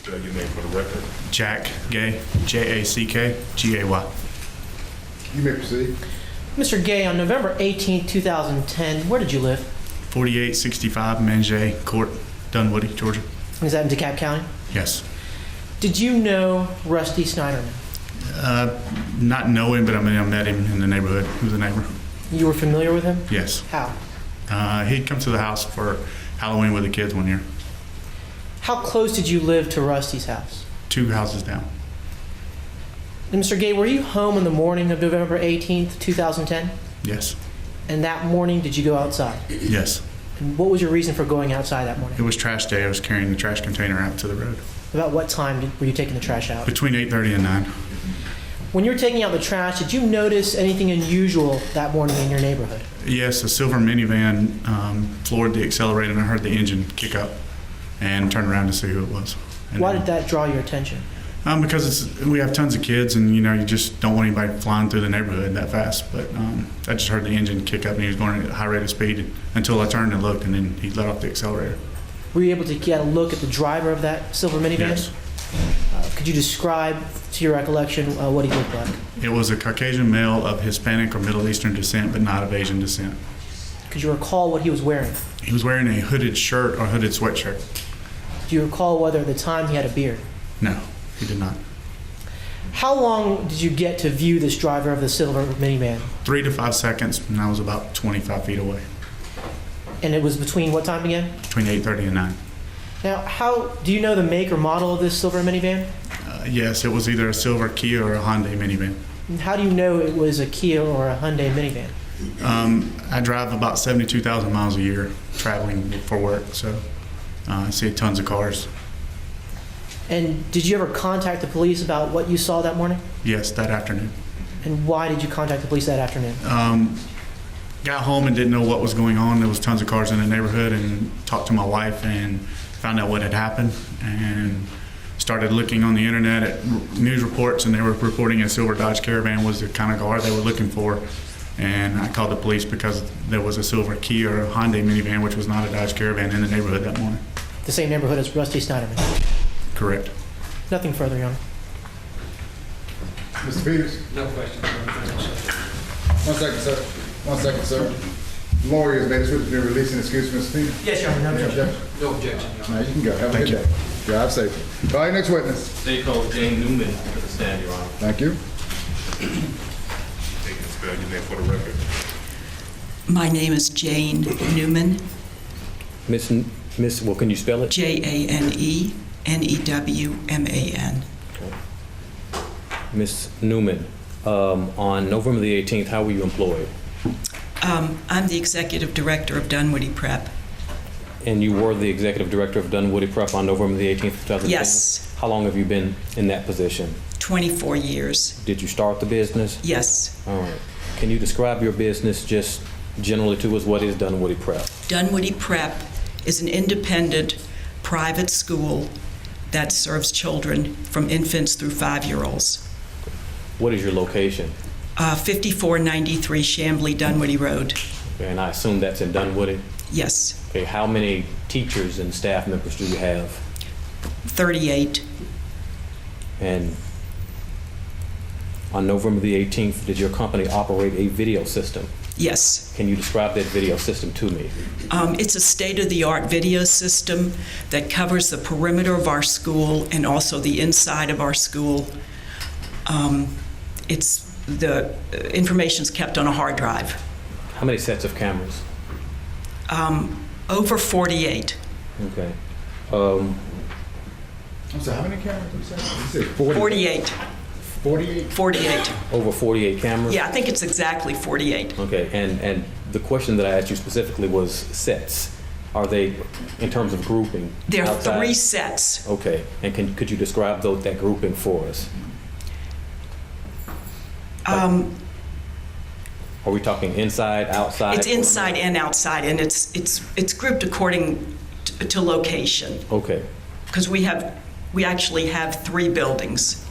Spell your name for the record. Jack Gay, Jack-Gay. You may proceed. Mr. Gay, on November 18, 2010, where did you live? 4865 Mange Court, Dunwoody, Georgia. Is that in DeKalb County? Yes. Did you know Rusty Sneiderman? Not know him, but I met him in the neighborhood. He was a neighbor. You were familiar with him? Yes. How? He'd come to the house for Halloween with the kids one year. How close did you live to Rusty's house? 2 houses down. And Mr. Gay, were you home in the morning of November 18th, 2010? Yes. And that morning, did you go outside? Yes. And what was your reason for going outside that morning? It was trash day. I was carrying the trash container out to the road. About what time were you taking the trash out? Between 8:30 and 9. When you were taking out the trash, did you notice anything unusual that morning in your neighborhood? Yes, a silver minivan floored the accelerator, and I heard the engine kick up and turned around to see who it was. And Why did that draw your attention? Because we have tons of kids, and you just don't want anybody flying through the neighborhood that fast. But I just heard the engine kick up, and he was going at a high rate of speed until I turned and looked, and then he let off the accelerator. Were you able to get a look at the driver of that silver minivan? Yes. Could you describe, to your recollection, what he looked like? It was a Caucasian male of Hispanic or Middle Eastern descent, but not of Asian descent. Could you recall what he was wearing? He was wearing a hooded shirt or hooded sweatshirt. Do you recall whether at the time he had a beard? No, he did not. How long did you get to view this driver of the silver minivan? 3 to 5 seconds, and I was about 25 feet away, And it was between what time again? between 8:30 and 9. Now, do you know the make or model of this silver minivan? Yes, it was either a silver Kia or a Hyundai minivan. And how do you know it was a Kia or a Hyundai minivan? I drive about 72,000 miles a year traveling for work, so I see tons of cars. And did you ever contact the police about what you saw that morning? Yes, that afternoon. And why did you contact the police that afternoon? Got home and didn't know what was going on. There was tons of cars in the neighborhood, and talked to my wife and found out what had happened, and started looking on the internet at news reports, and they were reporting a silver Dodge Caravan was the kind of car they were looking for. And I called the police because there was a silver Kia or a Hyundai minivan, which was not a Dodge Caravan, in the neighborhood that morning. The same neighborhood as Rusty Sneiderman. Correct. Nothing further, Your Honor. Mr. Peters? No questions. 1 second, sir. 1 second, sir. Lawyers, may this witness be released and excused from Mr. Peters? Yes, Your Honor. No objection. No objection, Your Now Honor. you can go. Have a good day. Drive safe. All right, next witness. State code Jane Newman to the stand, Your Honor. Thank you. Take and spell your name for the record. My name is Jane Newman, Well, can you spell it? Janenewman. Miss Newman, on November the 18th, how were you employed? I'm the executive director of Dunwoody Prep. And you were the executive director of Dunwoody Prep on November the 18th, 2010? Yes. How long have you been in that position? 24 years. Did you start the business? Yes. All right. Can you describe your business just generally to us? What is Dunwoody Prep? Dunwoody Prep is an independent private school that serves children from infants through 5-year-olds. What is your location? 5493 Chamblee Dunwoody Road. Okay, and I assume that's in Dunwoody? Yes. Okay, how many teachers and staff members do you have? 38. And on November the 18th, did your company operate a video system? Yes. Can you describe that video system to me? It's a state-of-the-art video system that covers the perimeter of our school and also the inside of our school. The information's kept on a hard drive. How many sets of cameras? Over 48. Okay. I'm sorry, how many cameras did you say? You said 40. 48. 48? 48. Over 48 cameras? Yeah, I think it's exactly 48. Okay, and the question that I asked you specifically was sets. Are they, in terms of grouping? There are outside? 3 sets. Okay, and could you describe that grouping for us? Are we talking inside, outside? It's inside and outside, and it's grouped according to location. Okay. Because we actually have 3 buildings.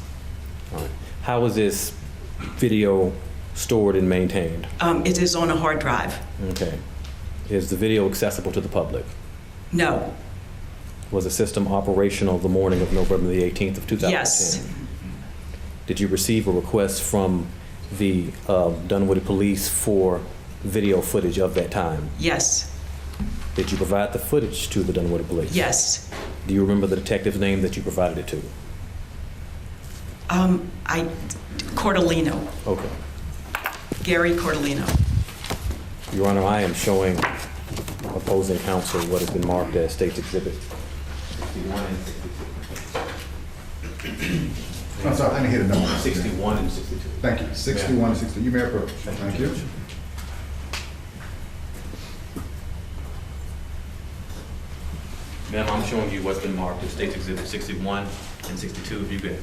All right. How is this video stored and maintained? It is on a hard drive. Okay. Is the video accessible to the public? No. Was the system operational the morning of November the 18th of 2010? Yes. Did you receive a request from the Dunwoody Police for video footage of that time? Yes. Did you provide the footage to the Dunwoody Police? Yes. Do you remember the detective's name that you provided it to? Cordellino, Okay. Gary Cordellino. Your Honor, I am showing opposing counsel what has been marked as State's Exhibit 61 and 62. I'm sorry, I didn't hear the number. 61 and 62. Thank you. 61 and 62. You may approach. Thank you. Ma'am, I'm showing you what's been marked as State's Exhibit 61 and 62. If you could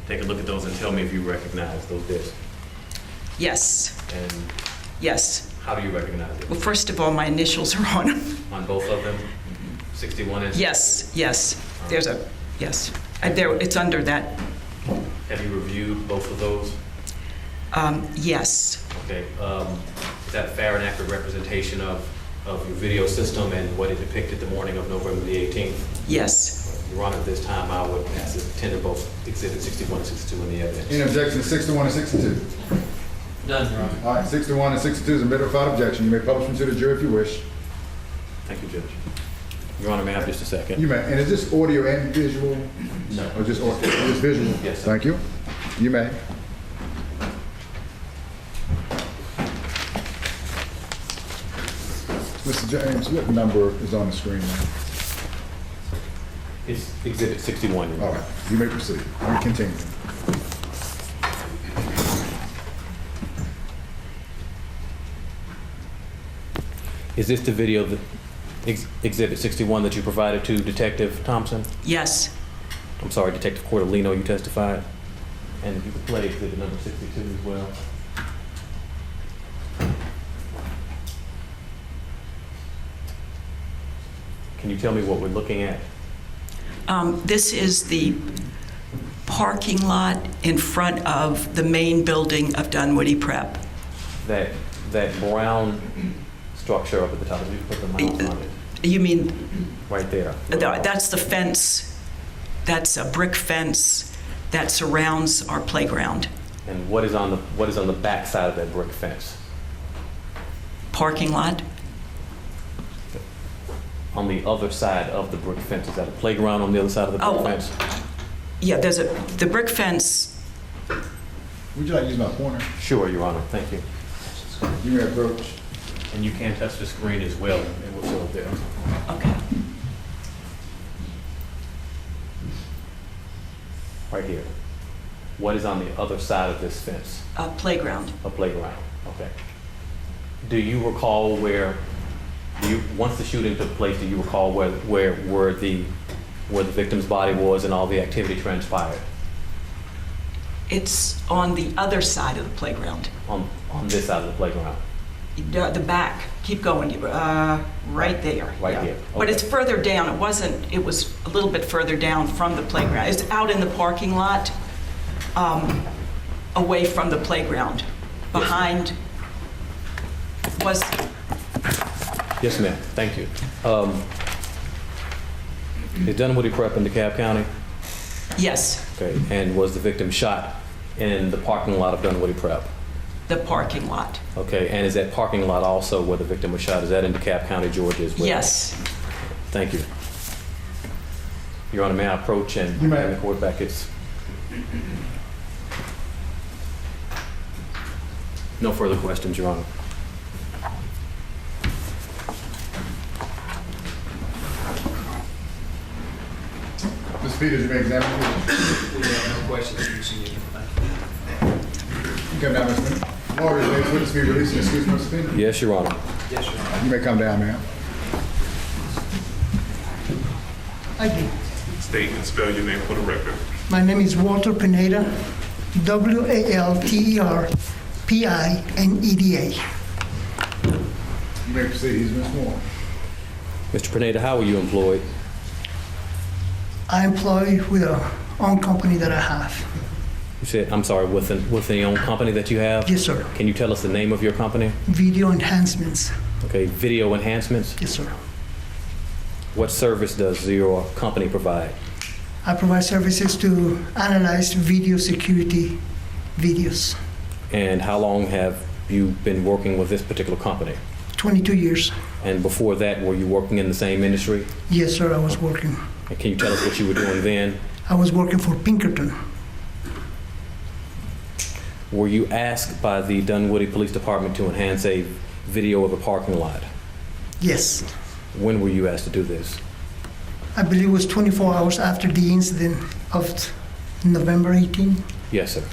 take a look at those and tell me if you recognize those discs. Yes. And Yes. how do you recognize it? Well, first of all, my initials are on them. On both of them? 61 and 62? Yes, yes. There's a, yes. It's under that. Have you reviewed both of those? Yes. Okay. Is that a fair and accurate representation of your video system and what it depicted the morning of November the 18th? Yes. Your Honor, at this time, I would ask to tender both Exhibit 61 and 62 in the evidence. Any objection to 61 and 62? None, Your Honor. All right, 61 and 62 is admitted without objection. You may publish them to the jury if you wish. Thank you, Judge. Your Honor, may I have just a second? You may. And is this audio and visual? No. Or just visual? Yes, sir. Thank you. You may. Mr. James, what number is on the screen now? It's Exhibit 61. Your All Honor. right, you may proceed. Let me continue. Is this the video, Exhibit 61, that you provided to Detective Thompson? Yes. I'm sorry, Detective Cordellino, you testified? And if you could play Exhibit number 62 as well. Can you tell me what we're looking at? This is the parking lot in front of the main building of Dunwoody Prep. That brown structure up at the top, if you put the mouse on it, You mean, right there. that's the fence, that's a brick fence that surrounds our playground. And what is on the back side of that brick fence? Parking lot? On the other side of the brick fence, is that a playground on the other side of the brick Oh. fence? Yeah, the brick fence, Would you like to use my pointer? Sure, Your Honor, thank you. You may approach. And you can touch the screen as well. It will show up there. okay. Right here. What is on the other side of this fence? Playground. A playground, okay. Do you recall once the shooting took place, do you recall where the victim's body was and all the activity transpired? It's on the other side of the playground. On this side of the playground? The back, keep going, right there. Right yeah. here, But it's okay. further down, it was a little bit further down from the playground. It's out in the parking lot, away from the playground, behind, was, Yes, ma'am, thank you. Is Dunwoody Prep in DeKalb County? yes, Okay, and was the victim shot in the parking lot of Dunwoody Prep? the parking lot. Okay, and is that parking lot also where the victim was shot? Is that in DeKalb County, Georgia as well? Yes, Thank you. Your Honor, may I approach and You may. hand the court back its... No further questions, Your Honor. Ms. Peters, you may examine. We have no questions. You see anything? You come down, Mr. Peters. Lawyers, may witness be released and excused from subpoena. Yes, Your Honor. Yes, Your Honor. You may come down, ma'am. I do. State and spell your name for the record. My name is Walter Pinedea, Walterpinedea. You may proceed. He's been sworn. Mr. Pineda, how were you employed? I employ with a own company that I have. You said, I'm sorry, with the own company that you have? Yes, sir. Can you tell us the name of your company? Video enhancements. Okay, Video Enhancements. Yes, sir. What service does your company provide? I provide services to analyze video security videos. And how long have you been working with this particular company? 22 years. And before that, were you working in the same industry? Yes, sir, I was working. And can you tell us what you were doing then? I was working for Pinkerton. Were you asked by the Dunwoody Police Department to enhance a video of a parking lot? Yes. When were you asked to do this? I believe it was 24 hours after the incident of November 18. Yes, sir.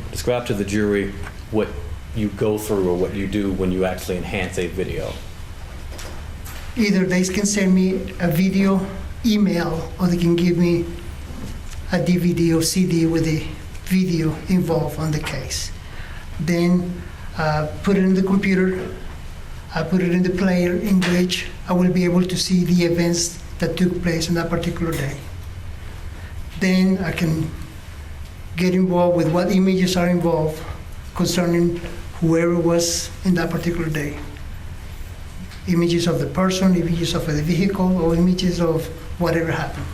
Describe to the jury what you go through or what you do when you actually enhance a video. Either they can send me a video email, or they can give me a DVD or CD with a video involved on the case. Then put it in the computer, I put it in the player in which I will be able to see the events that took place on that particular day. Then I can get involved with what images are involved concerning whoever was in that particular day. Images of the person, images of the vehicle, or images of whatever happened.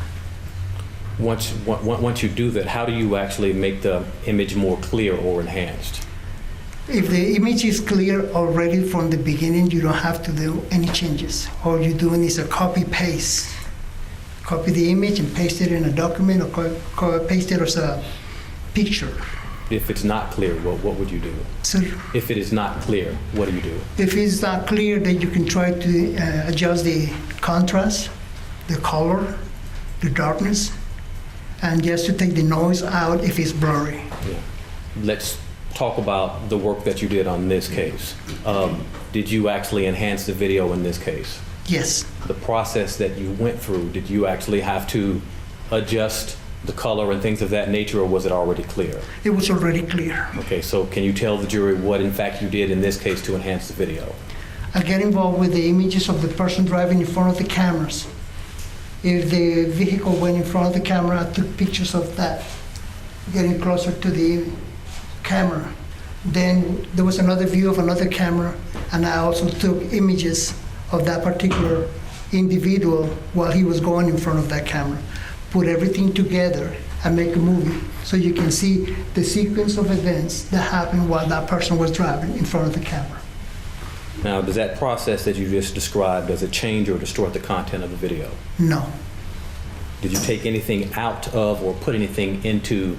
Once you do that, how do you actually make the image more clear or enhanced? If the image is clear already from the beginning, you don't have to do any changes. All you're doing is a copy-paste. Copy the image and paste it in a document, or paste it as a picture. If it's not clear, what would you do? So If it is not clear, what do you do? if it's not clear, then you can try to adjust the contrast, the color, the darkness, and just to take the noise out if it's blurry. Let's talk about the work that you did on this case. Did you actually enhance the video in this case? Yes, The process that you went through, did you actually have to adjust the color and things of that nature, or was it already clear? it was already clear. Okay, so can you tell the jury what in fact you did in this case to enhance the video? I get involved with the images of the person driving in front of the cameras. If the vehicle went in front of the camera, I took pictures of that, getting closer to the camera. Then there was another view of another camera, and I also took images of that particular individual while he was going in front of that camera. Put everything together and make a movie so you can see the sequence of events that happened while that person was driving in front of the camera. Now, does that process that you just described, does it change or distort the content of the video? No, Did you take anything out of or put anything into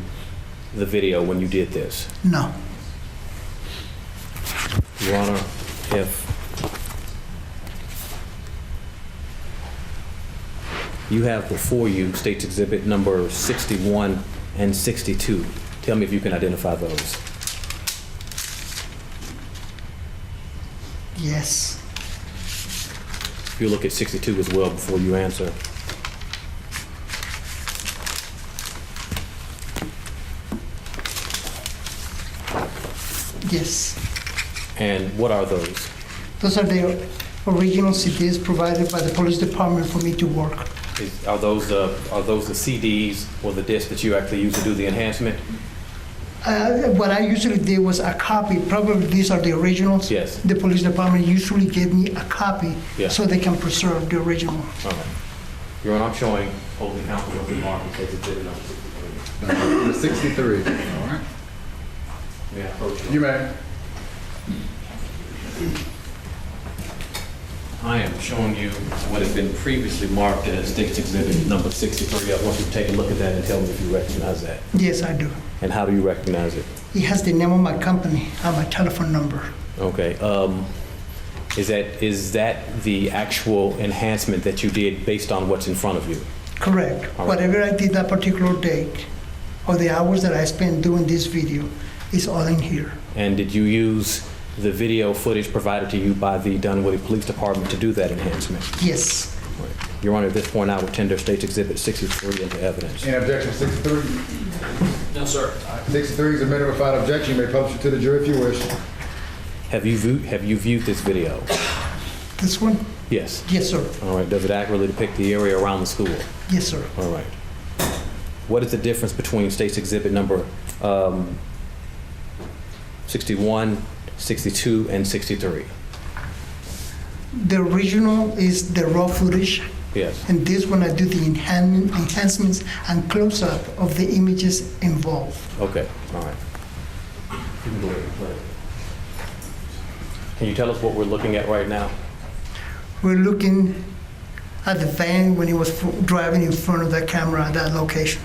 the video when you did this? no. Your Honor, if you have before you State's Exhibit number 61 and 62, tell me if you can identify those. Yes. If you look at 62 as well before you answer. Yes. And what are those? Those are the original CDs provided by the police department for me to work. Are those the CDs or the discs that you actually use to do the enhancement? What I usually did was a copy. Probably these are the originals. Yes. The police department usually gave me a copy Yeah. so they can preserve the original. All right. Your Honor, I'm showing holding counsel of the mark in State's Exhibit number 63. Number 63, all right? May I approach you? You may. I am showing you what has been previously marked as State's Exhibit number 63. I want you to take a look at that and tell me if you recognize that. Yes, I do. And how do you recognize it? It has the name of my company and my telephone number. Okay. Is that the actual enhancement that you did based on what's in front of you? Correct. All right. Whatever I did that particular day, or the hours that I spent doing this video, is all in here. And did you use the video footage provided to you by the Dunwoody Police Department to do that enhancement? Yes. Your Honor, at this point, I will tender State's Exhibit 63 into evidence. Any objection to 63? No, sir. 63 is a matter of without objection. You may publish it to the jury if you wish. Have you viewed this video? This one? Yes. Yes, sir. All right. Does it accurately depict the area around the school? Yes, sir. All right. What is the difference between State's Exhibit number 61, 62, and 63? The original is the raw footage, Yes. and this one I do the enhancements and close-up of the images involved. Okay, all right. You can go ahead and play. Can you tell us what we're looking at right now? We're looking at the van when he was driving in front of that camera at that location.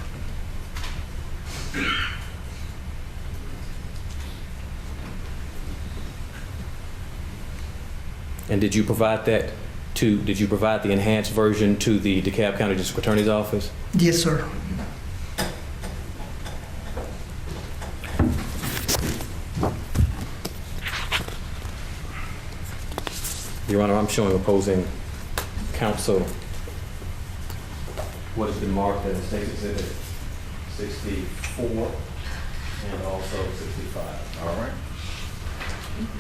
And did you provide the enhanced version to the DeKalb County District Attorney's Office? Yes, sir. Your Honor, I'm showing opposing counsel what has been marked as State Exhibit 64 and also 65. All right.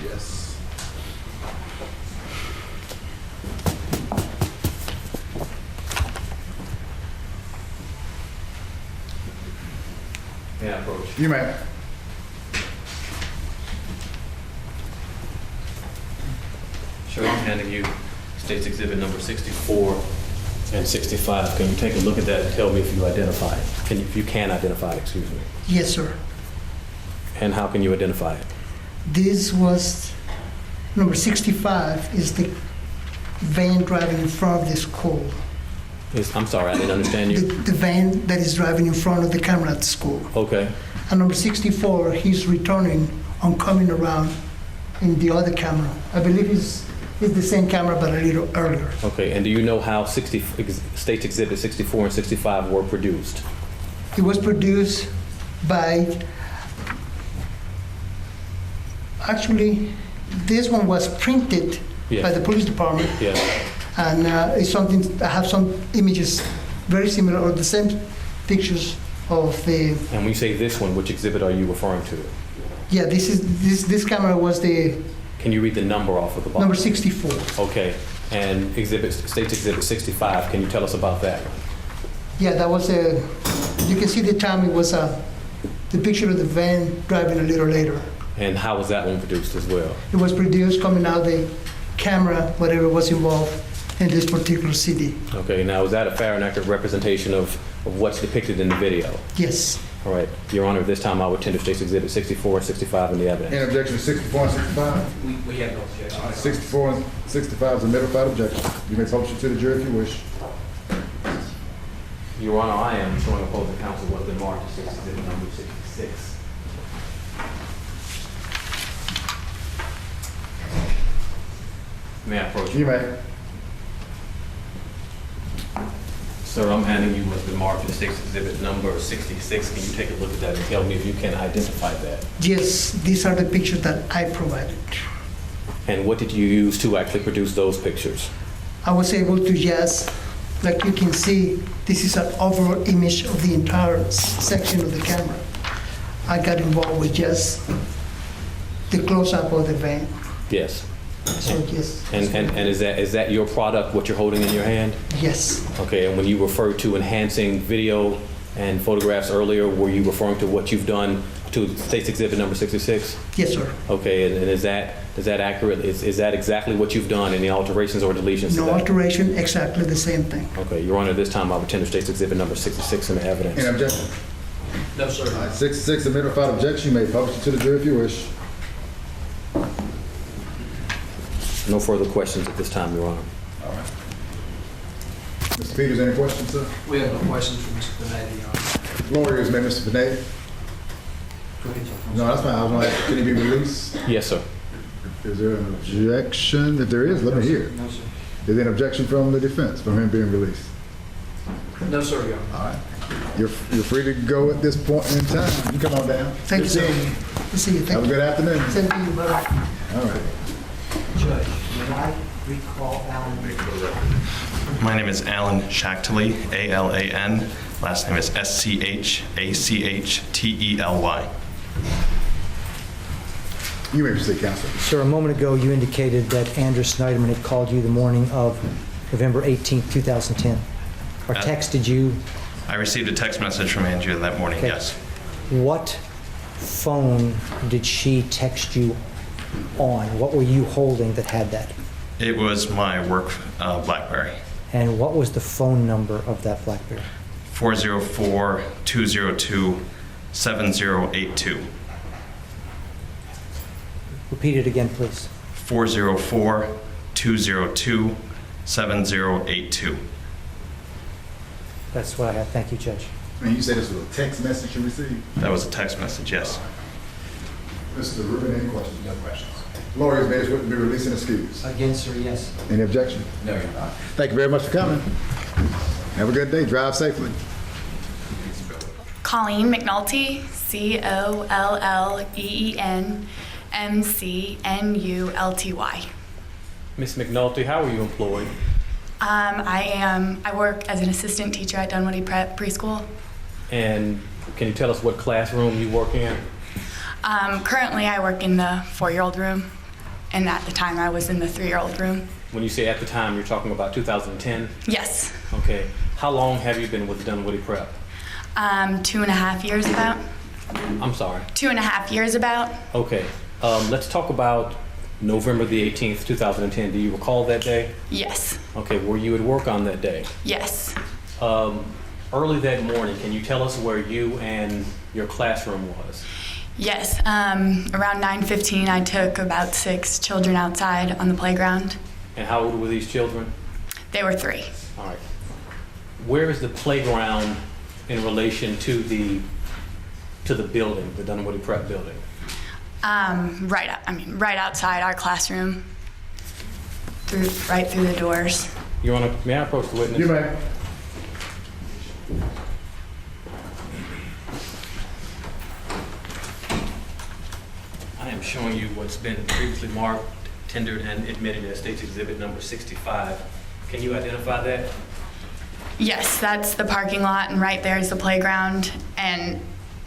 Yes. May I approach? You may. Sure, I'm handing you State's Exhibit number 64 and 65. Can you take a look at that and tell me if you identify it? If you can identify it, excuse me. Yes, sir. And how can you identify it? This was number 65 is the van driving in front of the school. I'm sorry, I didn't understand you. The van that is driving in front of the camera at the school. Okay, And number 64, he's returning on coming around in the other camera. I believe it's the same camera, but a little earlier. okay. And do you know how State's Exhibit 64 and 65 were produced? It was produced by, actually, this one was printed Yes. by the police department. Yes. And it's something, I have some images very similar or the same pictures of the, And when you say this one, which exhibit are you referring to? yeah, this camera was the Can you read the number off of the bottom? number 64. Okay. And State's Exhibit 65, can you tell us about that? Yeah, that was a, you can see the time it was the picture of the van driving a little later. And how was that one produced as well? It was produced coming out the camera, whatever was involved in this particular CD. Okay, now is that a fair and accurate representation of what's depicted in the video? Yes. All right, Your Honor, at this time I would tender State's Exhibit 64 and 65 in the evidence. Any objection to 64 and 65? We have no objection. All right, 64 and 65 is a middle without objection. You may publish it to the jury if you wish. Your Honor, I am showing opposing counsel what's been marked as State's Exhibit number 66. May I approach You may. Sir, I'm handing you what's been marked as State's Exhibit number 66. Can you take a look at that and tell me if you can identify that? Yes, these are the pictures that I provided. And what did you use to actually produce those pictures? I was able to just, like you can see, this is an overall image of the entire section of the camera. I got involved with just the close-up of the van. Yes. So yes. And is that your product, what you're holding in your hand? Yes. Okay, and when you referred to enhancing video and photographs earlier, were you referring to what you've done to State's Exhibit number 66? Yes, sir. Okay, and is that accurate? Is that exactly what you've done? Any alterations or deletions? to No that? alteration, exactly the same thing. Okay, Your Honor, this time I would tender State's Exhibit number 66 in the evidence. Any objection? No, sir. All right, 66 is a middle without objection. You may publish it to the jury if you wish. No further questions at this time, Your Honor. All right. Mr. Peters, any questions, sir? We have no questions for Mr. Pinedea, Your Honor. Lawyers, may Mr. Pinedea? Go ahead, Judge. No, that's fine. I was going to ask, can he be released? Yes, sir. Is there an objection? If there is, let me hear it. No, sir. Is there an objection from the defense, from him being released? No, sir, Your Honor. All right. You're free to go at this point in time. You come on down. Thank you, sir. Good seeing you. Good to see you. Have Thank a you. good afternoon. Same to you, brother. All right. Judge, may I recall Alan? My name is Alan Schachtley, A-L-A-N. Last name is S-C-H-A-C-H-T-E-L-Y. You may proceed, counsel. Sir, a moment ago, you indicated that Andrew Sneiderman had called you the morning of November 18th, 2010. Or texted you. I received a text message from Andrea that morning, Okay. yes. What phone did she text you on? What were you holding that had that? It was my work BlackBerry. And what was the phone number of that BlackBerry? 404-202-7082. Repeat it again, please. 404-202-7082. That's what I have. Thank you, Judge. And you said this was a text message you received? That was a text message, yes. Mr. Rubin, any questions? No questions. Lawyers may as well be released and excused. Again, sir, yes. Any objection? No, Your Honor. Thank you very much for coming. Have a good day. Drive safely. Colleen McNulty, COLLEENMCNULTY. Ms. McNulty, how are you employed? I work as an assistant teacher at Dunwoody Prep preschool. And can you tell us what classroom you work in? Currently, I work in the 4-year-old room, and at the time, I was in the 3-year-old room. When you say at the time, you're talking about 2010? Yes. Okay. How long have you been with Dunwoody Prep? 2.5 years about. I'm sorry. 2.5 years about. Okay. Let's talk about November the 18th, 2010. Do you recall that day? Yes. Okay. Were you at work on that day? Yes. Early that morning, can you tell us where you and your classroom was? Yes. Around 9:15, I took about 6 children outside on the playground. And how old were these children? They were 3. All right. Where is the playground in relation to the building, the Dunwoody Prep building? Right outside our classroom, right through the doors. May I approach the witness? You may. I am showing you what's been previously marked, tendered, and admitted as State's Exhibit number 65. Can you identify that? Yes, that's the parking lot, and right there is the playground, and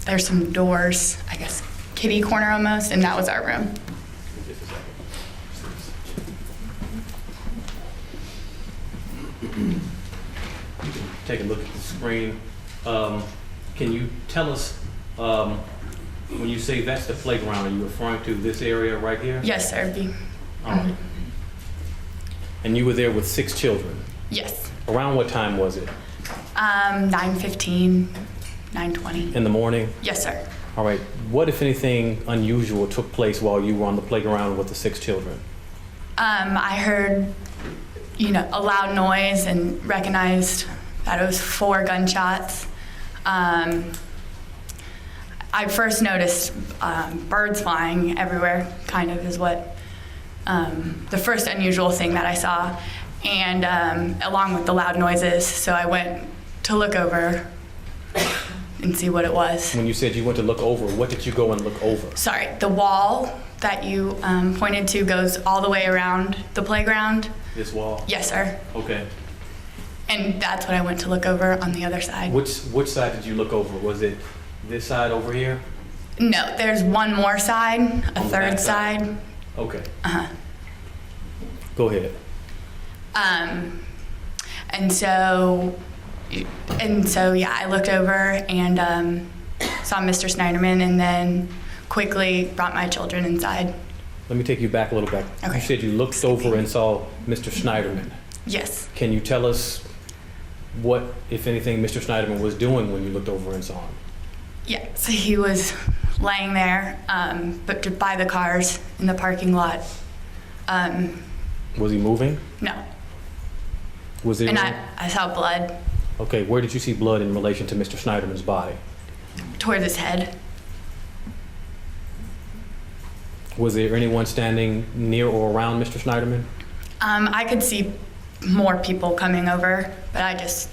there's some doors, I guess, kitty corner almost, and that was our room. Just a second. Take a look at the screen. Can you tell us, when you say that's the playground, are you referring to this area right here? Yes, sir. All right. And you were there with 6 children? Yes. Around what time was it? 9:15, 9:20. In the morning? Yes, sir. All right. What, if anything, unusual took place while you were on the playground with the 6 children? I heard, a loud noise and recognized that it was 4 gunshots. I first noticed birds flying everywhere, kind of is what the first unusual thing that I saw, and along with the loud noises. So I went to look over and see what it was. When you said you went to look over, what did you go and look over? Sorry, the wall that you pointed to goes all the way around the playground. This wall? Yes, sir. Okay. And that's what I went to look over on the other side. Which side did you look over? Was it this side over here? No, there's one more side, a On the third back side. Okay. Uh-huh. Go ahead. And so yeah, I looked over and saw Mr. Sneiderman, and then quickly brought my children inside. Let me take you back a little bit. Okay. You said you looked over and saw Mr. Sneiderman. Yes. Can you tell us what, if anything, Mr. Sneiderman was doing when you looked over and saw him? Yeah, so he was laying there, but by the cars in the parking lot. Was he moving? No. Was there? And I saw blood Okay, where did you see blood in relation to Mr. Sneiderman's body? towards his head. Was there anyone standing near or around Mr. Sneiderman? I could see more people coming over, but I just...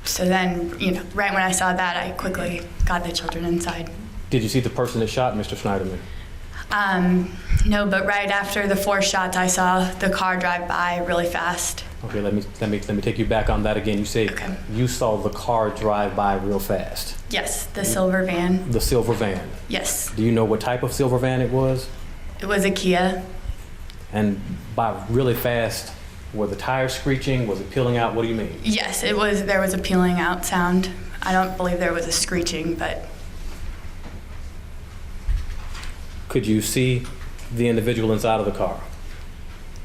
So then, right when I saw that, I quickly got the children inside. Did you see the person that shot Mr. Sneiderman? No, but right after the 4 shots, I saw the car drive by really fast. Okay, let me take you back on that again. You say Okay. you saw the car drive by real fast. Yes, the silver van. The silver van. Yes, Do you know what type of silver van it was? it was a Kia. And by really fast, were the tires screeching? Was it peeling out? What do you mean? Yes, it was. There was a peeling out sound. I don't believe there was a screeching, but Could you see the individual inside of the car?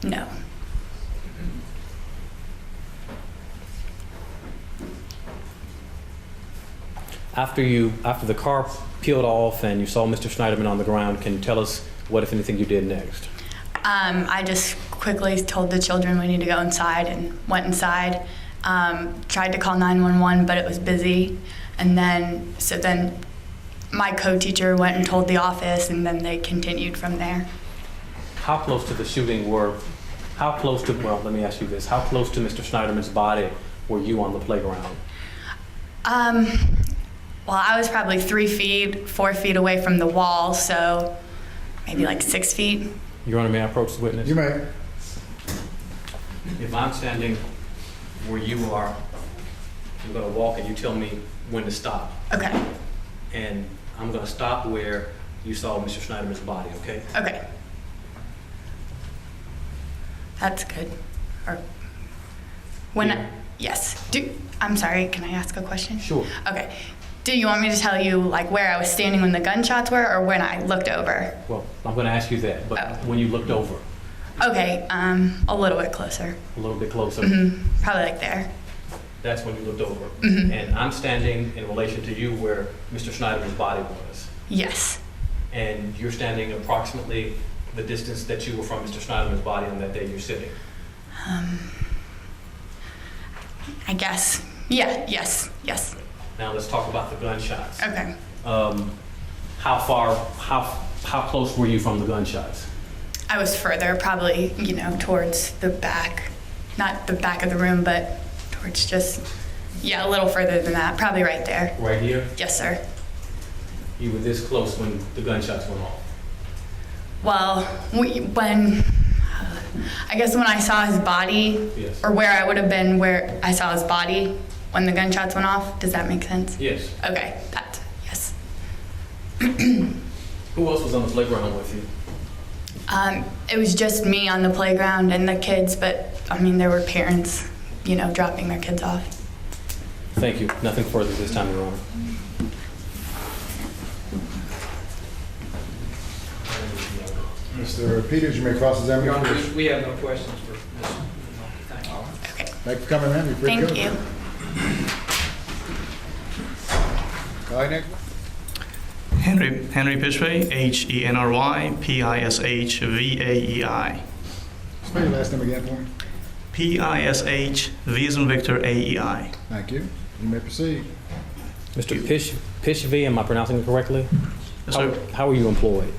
No. After the car peeled off and you saw Mr. Sneiderman on the ground, can you tell us what, if anything, you did next? I just quickly told the children we need to go inside and went inside. Tried to call 911, but it was busy. And then my co-teacher went and told the office, and then they continued from there. How close to the shooting well, let me ask you this. How close to Mr. Sneiderman's body were you on the playground? Well, I was probably 4 feet away from the wall, so maybe like 6 feet. Your Honor, may I approach the witness? You may. If I'm standing where you are, I'm going to walk and you tell me when to stop. Okay. And I'm going to stop where you saw Mr. Sneiderman's body, okay? Okay. That's good. Or when? Yeah. Yes. I'm sorry. Can I ask a question? Sure. Okay. Do you want me to tell you like where I was standing when the gunshots were, or when I looked over? Well, I'm going to ask you that, but when you looked over? Okay. A little bit closer. A little bit closer? Probably like there. That's when you looked over. And I'm standing in relation to you where Mr. Sneiderman's body was. Yes. And you're standing approximately the distance that you were from Mr. Sneiderman's body on that day you're sitting. I guess. Yeah. Yes. Now let's talk about the gunshots. Okay. How close were you from the gunshots? I was further, probably, towards the back. Not the back of the room, but towards a little further than that. Probably right there. Right here? Yes, sir. You were this close when the gunshots went off? Well, I guess when I saw his body, Yes. or where I would have been where I saw his body when the gunshots went off. Does that make sense? Yes. Okay, yes. Who else was on the playground with you? It was just me on the playground and the kids, but there were parents, dropping their kids off. Thank you. Nothing further this time, Your Honor. Mr. Peters, you may cross-examine. Your Honor, we have no questions for Ms. McNulty. Thank you. Okay. Thank you for coming in. You're free to go. Thank you. All right, next. Henry Pishvaei, Henry Pishvaei. Spell your last name again for me. Pish, V as in Victor, Aei. Thank you. You may proceed. Mr. Pishvaei, am I pronouncing it correctly? Yes, sir. How were you employed?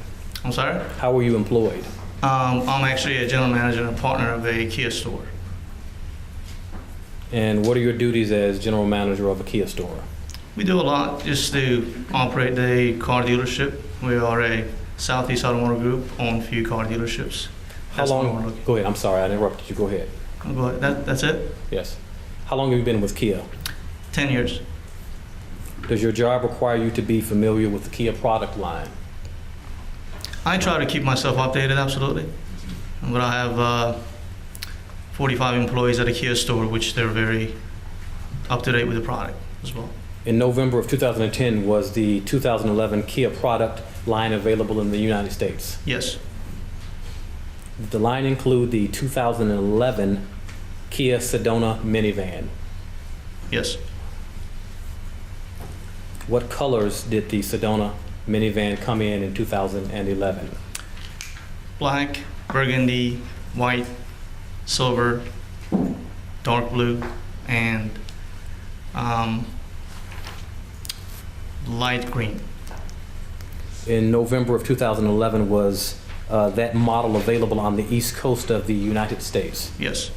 I'm sorry? How were you employed? I'm actually a general manager and a partner of a Kia store. And what are your duties as general manager of a Kia store? We do a lot just to operate the car dealership. We are a Southeast Automotive Group, own a few car dealerships. How long? Go ahead. I'm sorry, I interrupted you. Go ahead. Go ahead. That's it? Yes. How long have you been with Kia? 10 years. Does your job require you to be familiar with the Kia product line? I try to keep myself updated, absolutely. But I have 45 employees at a Kia store, which they're very up to date with the product as well. In November of 2010, was the 2011 Kia product line available in the United States? Yes. Did the line include the 2011 Kia Sedona minivan? Yes. What colors did the Sedona minivan come in 2011? Black, burgundy, white, silver, dark blue, and light green. In November of 2011, was that model available on the East Coast of the United States? Yes.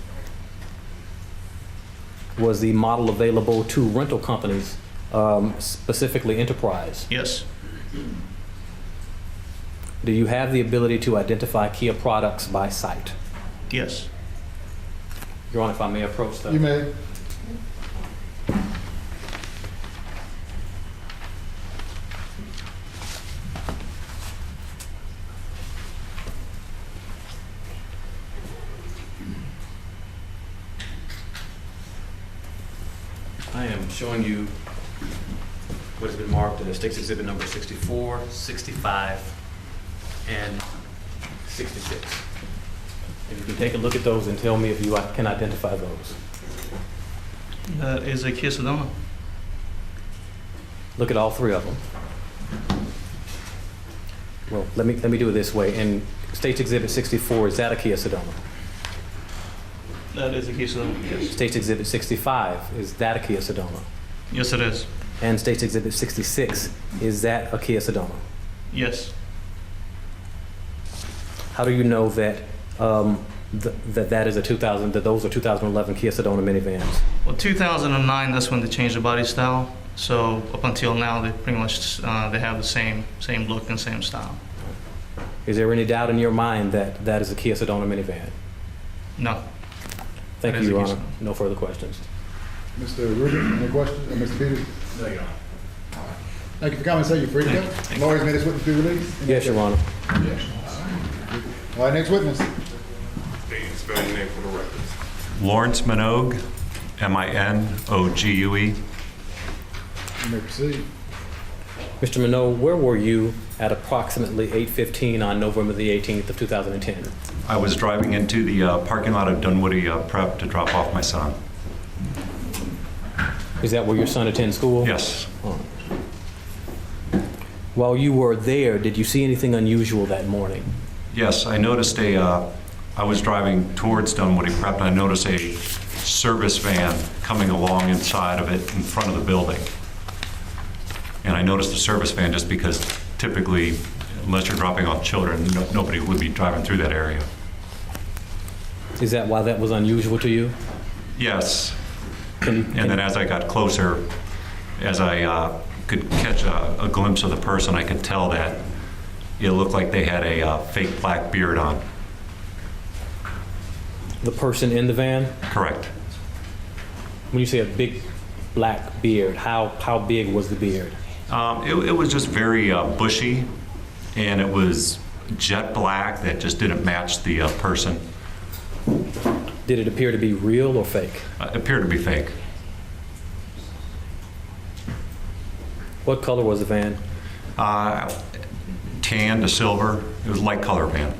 Was the model available to rental companies, specifically Enterprise? Yes. Do you have the ability to identify Kia products by sight? Yes. Your Honor, if I may approach that. You may. I am showing you what has been marked as State's Exhibit number 64, 65, and 66. If you can take a look at those and tell me if you can identify those. That is a Kia Sedona. Look at all three of them. Well, let me do it this way. In State's Exhibit 64, is that a Kia Sedona? That is a Kia Sedona, yes. State's Exhibit 65, is that a Kia Sedona? Yes, it is. And State's Exhibit 66, is that a Kia Sedona? Yes. How do you know that that is a 2000, that those are 2011 Kia Sedona minivans? Well, 2009, that's when they changed the body style. So up until now, they pretty much they have the same look and same style. Is there any doubt in your mind that that is a Kia Sedona minivan? No. Thank That you, is a Your Kia Honor. No further questions. Mr. Rubin, any questions? Mr. Peters? No, Your Honor. Thank you for coming, sir. You're free to go. Lawyers, may this witness be released? Yes, Your Honor. All right, next witness. Spell your name for the record. Lawrence Minogue, M-I-N-O-G-U-E. You may proceed. Mr. Minogue, where were you at approximately 8:15 on November the 18th of 2010? I was driving into the parking lot of Dunwoody Prep to drop off my son. Is that where your son attends school? Yes. Oh. While you were there, did you see anything unusual that morning? Yes, I noticed I was driving towards Dunwoody Prep and I noticed a service van coming along inside of it in front of the building. And I noticed the service van just because typically, unless you're dropping off children, nobody would be driving through that area. Is that why that was unusual to you? Yes. And then as I got closer, as I could catch a glimpse of the person, I could tell that it looked like they had a fake black beard on. The person in the van? Correct. When you say a big black beard, how big was the beard? It was just very bushy, and it was jet black that just didn't match the person. Did it appear to be real or fake? It appeared to be fake. What color was the van? Tan to silver. It was light color van.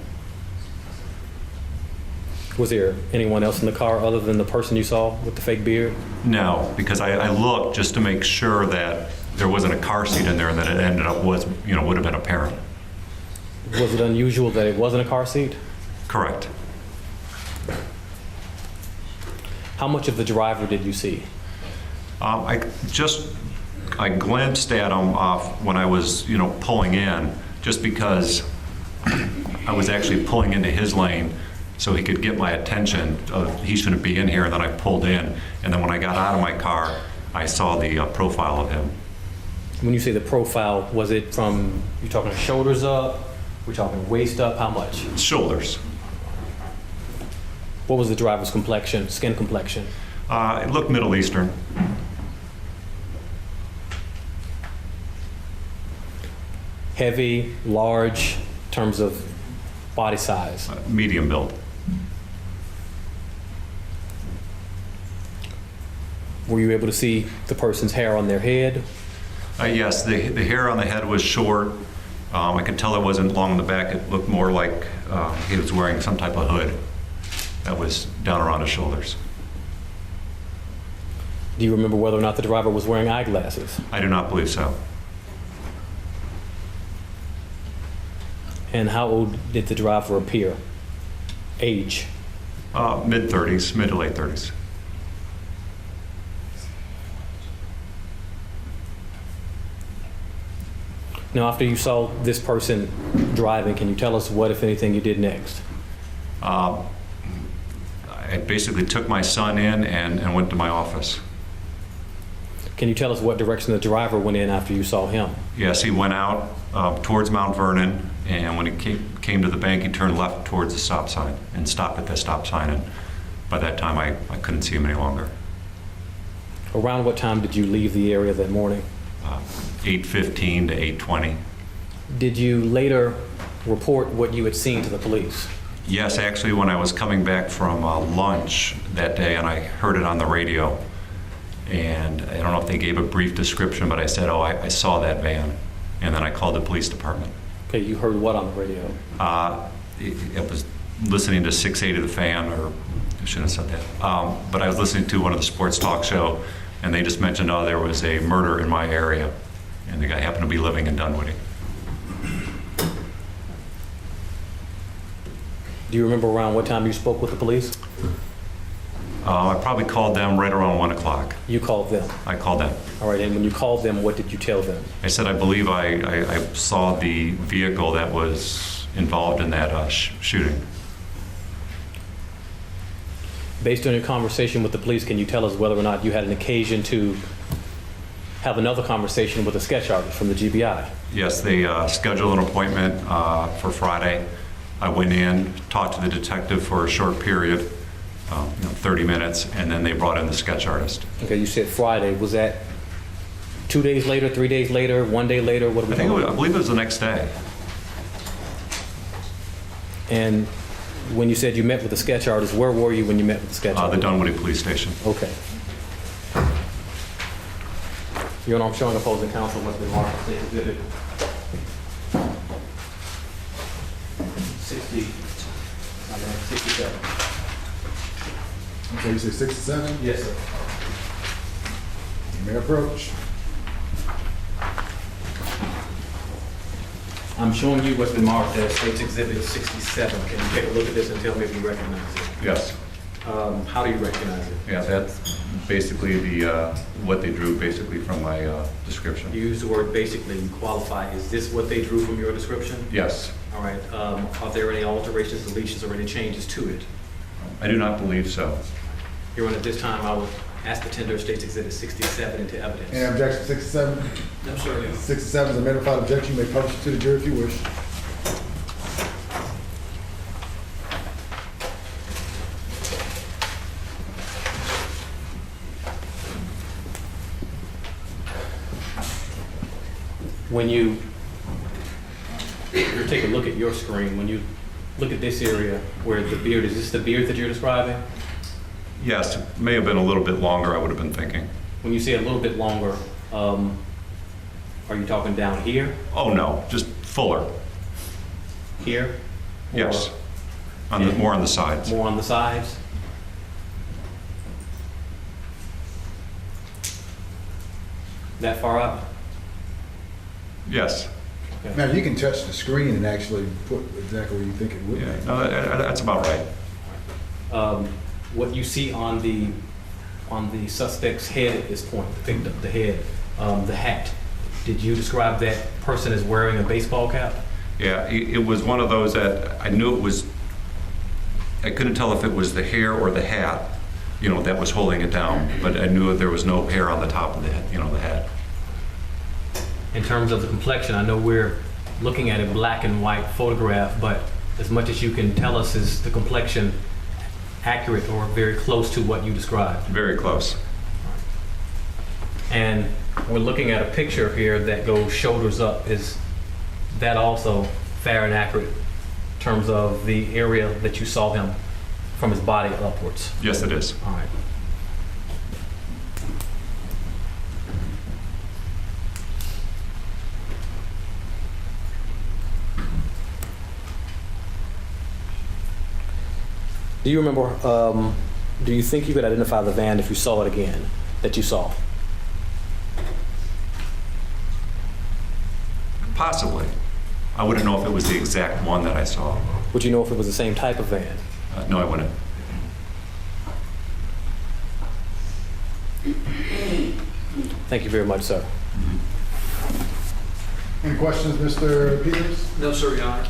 Was there anyone else in the car other than the person you saw with the fake beard? No, because I looked just to make sure that there wasn't a car seat in there and that it ended up would have been apparent. Was it unusual that it wasn't a car seat? Correct. How much of the driver did you see? I glanced at him when I was, pulling in, just because I was actually pulling into his lane so he could get my attention. He shouldn't be in here, and then I pulled in. And then when I got out of my car, I saw the profile of him. When you say the profile, was it from, you talking shoulders up? We're talking waist up? How much? Shoulders. What was the driver's complexion, skin complexion? It looked Middle Eastern. Heavy, large, in terms of body size? Medium build. Were you able to see the person's hair on their head? Yes, the hair on the head was short. I could tell it wasn't long in the back. It looked more like he was wearing some type of hood that was down around his shoulders. Do you remember whether or not the driver was wearing eyeglasses? I do not believe so. And how old did the driver appear? Age? Mid-30s, mid to late 30s. Now, after you saw this person driving, can you tell us what, if anything, you did next? I basically took my son in and went to my office. Can you tell us what direction the driver went in after you saw him? Yes, he went out towards Mount Vernon, and when he came to the bank, he turned left towards the stop sign and stopped at the stop sign, and by that time I couldn't see him any longer. Around what time did you leave the area that morning? 8:15 to 8:20. Did you later report what you had seen to the police? Yes, actually, when I was coming back from lunch that day, and I heard it on the radio, and I don't know if they gave a brief description, but I said, oh, I saw that van, and then I called the police department. Okay, you heard what on the radio? It was listening to 680 The Fan, or I shouldn't have said that, but I was listening to one of the sports talk show, and they just mentioned, oh, there was a murder in my area, and the guy happened to be living in Dunwoody. Do you remember around what time you spoke with the police? I probably called them right around 1 o'clock. You called them? I called them. All right, and when you called them, what did you tell them? I said I believe I saw the vehicle that was involved in that shooting. Based on your conversation with the police, can you tell us whether or not you had an occasion to have another conversation with a sketch artist from the GBI? Yes, they scheduled an appointment for Friday. I went in, talked to the detective for a short period, 30 minutes, and then they brought in the sketch artist. Okay, you said Friday. Was that 2 days later, 3 days later, 1 day later? What are we talking about? I believe it was the next day. And when you said you met with the sketch artist, where were you when you met with the sketch artist? The Dunwoody Police Station. Okay. Your Honor, I'm showing opposing counsel what's been marked as exhibit 67. Okay, you say 67? Yes, sir. You may approach. I'm showing you what's been marked as State's Exhibit 67. Can you take a look at this and tell me if you recognize it? Yes. How do you recognize it? Yeah, that's basically what they drew basically from my description. You use the word basically, you qualify. Is this what they drew from your description? Yes. All right. Are there any alterations, deletions, or any changes to it? I do not believe so. Your Honor, at this time, I would ask the tender of State's Exhibit 67 into evidence. Any objection to 67? No, sir. 67 is a modified objection. You may publish it to the jury if you wish. When you're taking a look at your screen, when you look at this area where the beard, is this the beard that you're describing? Yes, it may have been a little bit longer, I would have been thinking. When you say a little bit longer, are you talking down here? Oh, no, just fuller. Here? Yes. More on the sides. More on the sides? That far up? Yes. Okay. Now, you can touch the screen and actually put exactly where you think it would Yeah, be. no, that's about right. What you see on the suspect's head at this point, the victim, the head, the hat, did you describe that person as wearing a baseball cap? Yeah, it was one of those that I knew it was, I couldn't tell if it was the hair or the hat, that was holding it down, but I knew that there was no hair on the top of the head, the hat. In terms of the complexion, I know we're looking at a black and white photograph, but as much as you can tell us, is the complexion accurate or very close to what you described? Very close. And we're looking at a picture here that goes shoulders up. Is that also fair and accurate in terms of the area that you saw him from his body upwards? Yes, it is. All right. Do you remember, do you think you could identify the van if you saw it again, that you saw? Possibly. I wouldn't know if it was the exact one that I saw. Would you know if it was the same type of van? No, I wouldn't. Thank you very much, sir. Any questions, Mr. Peters? No, sir, Your Honor.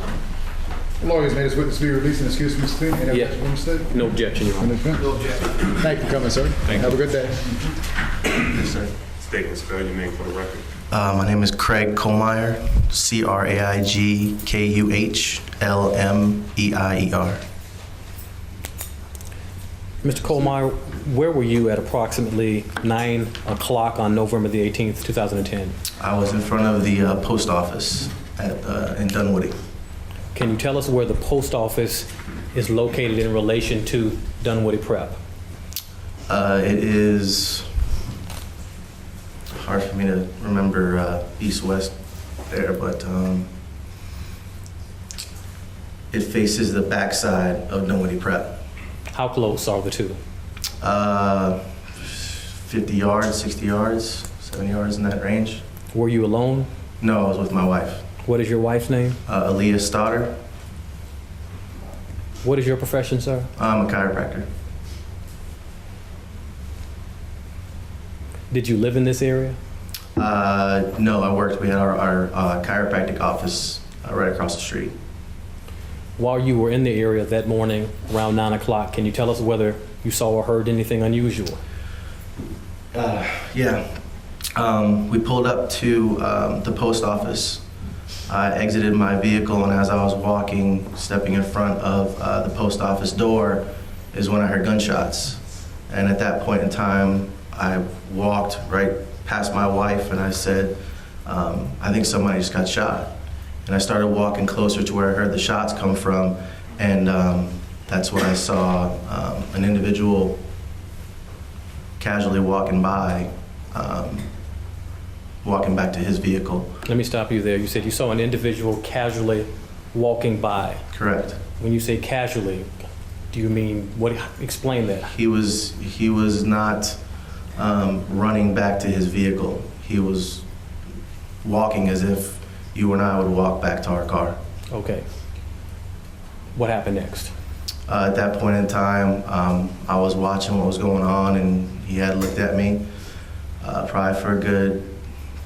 Lawyers may this witness be released and excused from Mr. Clinton. Any Yeah. objection from the state? No objection, Your Honor. No objection. Thank you for coming, sir. Thank Have you. a good day. Yes, sir. Statement, spell your name for the record. My name is Craig Kuhlmeier, Craigkuhlmeier. Mr. Kuhlmeier, where were you at approximately 9 o'clock on November the 18th, 2010? I was in front of the post office in Dunwoody. Can you tell us where the post office is located in relation to Dunwoody Prep? It is hard for me to remember east-west there, but It faces the backside of Dunwoody Prep. How close are the two? 50 yards, 60 yards, 70 yards in that range. Were you alone? No, I was with my wife. What is your wife's name? Aliyah Stotter. What is your profession, sir? I'm a chiropractor. Did you live in this area? No, I worked. We had our chiropractic office right across the street. While you were in the area that morning around 9 o'clock, can you tell us whether you saw or heard anything unusual? Yeah. We pulled up to the post office. I exited my vehicle, and as I was walking, stepping in front of the post office door, is when I heard gunshots. And at that point in time, I walked right past my wife, and I said, I think somebody just got shot. And I started walking closer to where I heard the shots come from, and that's when I saw an individual casually walking by, walking back to his vehicle. Let me stop you there. You said you saw an individual casually walking by. Correct. When you say casually, do you mean what? Explain that. He was not running back to his vehicle. He was walking as if you and I would walk back to our car. Okay. What happened next? At that point in time, I was watching what was going on, and he had looked at me probably for a good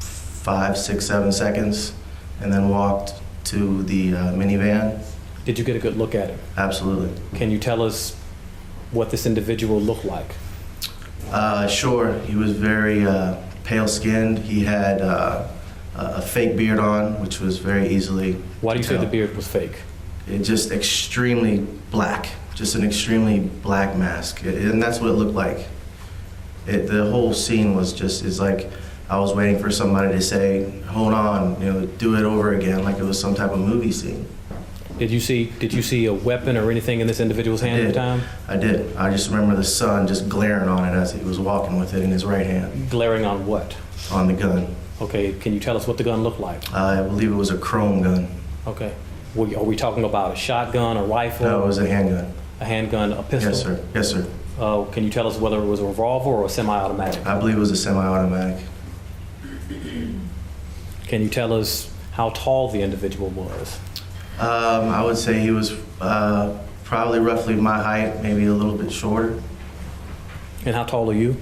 5, 6, 7 seconds, and then walked to the minivan. Did you get a good look at him? Absolutely. Can you tell us what this individual looked like? Sure. He was very pale-skinned. He had a fake beard on, which was very easily. Why do you say the beard was fake? It just extremely black, just an extremely black mask, and that's what it looked like. The whole scene was just, it's like I was waiting for somebody to say, "Hold on, do it over again," like it was some type of movie scene. Did you see a weapon or anything in this individual's hand at the time? I did. I just remember the sun just glaring on it as he was walking with it in his right hand. Glaring on what? On the gun. Okay, can you tell us what the gun looked like? I believe it was a chrome gun. Okay. Are we talking about a shotgun, a rifle? No, it was a handgun. A handgun, a pistol? Yes, sir. Yes, sir. Can you tell us whether it was a revolver or a semi-automatic? I believe it was a semi-automatic. Can you tell us how tall the individual was? I would say he was probably roughly my height, maybe a little bit shorter. And how tall are you?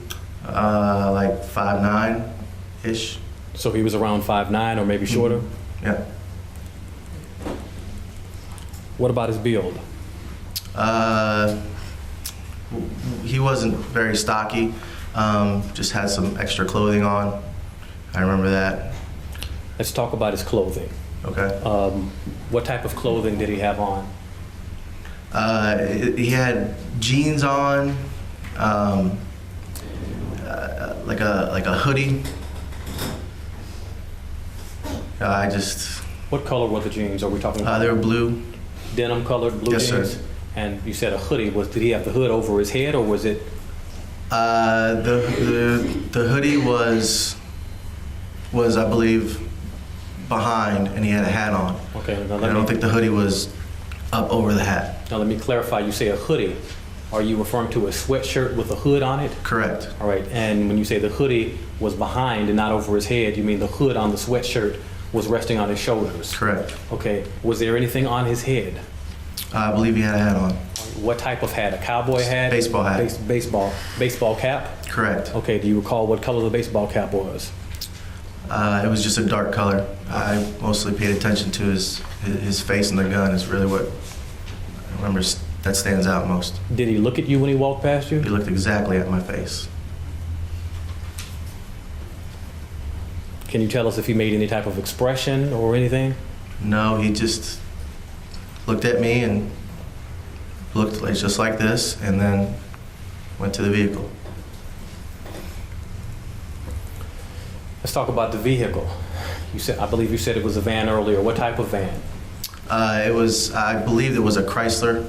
Like 5'9"-ish. So he was around 5'9" or maybe shorter? Mm-hmm. Yeah. What about his build? He wasn't very stocky, just had some extra clothing on. I remember that. Let's talk about his clothing. Okay. What type of clothing did he have on? He had jeans on, like a hoodie. What color were the jeans? Are we talking about? They were blue. Denim colored blue jeans? Yes, sir. And you said a hoodie. Did he have the hood over his head, or was it? The hoodie was I believe behind, and he had a hat on. Okay. Now I don't think the hoodie was up over the hat. Now let me clarify. You say a hoodie. Are you referring to a sweatshirt with a hood on it? Correct. All right. And when you say the hoodie was behind and not over his head, you mean the hood on the sweatshirt was resting on his shoulders? Correct. Okay. Was there anything on his head? I believe he had a hat on. What type of hat? A cowboy hat? Baseball hat. Baseball cap? Correct. Okay. Do you recall what color the baseball cap was? It was just a dark color. I mostly paid attention to his face and the gun is really what I remember that stands out most. Did he look at you when he walked past you? He looked exactly at my face. Can you tell us if he made any type of expression or anything? No, he just looked at me and looked just like this, and then went to the vehicle. Let's talk about the vehicle. I believe you said it was a van earlier. What type of van? I believe it was a Chrysler,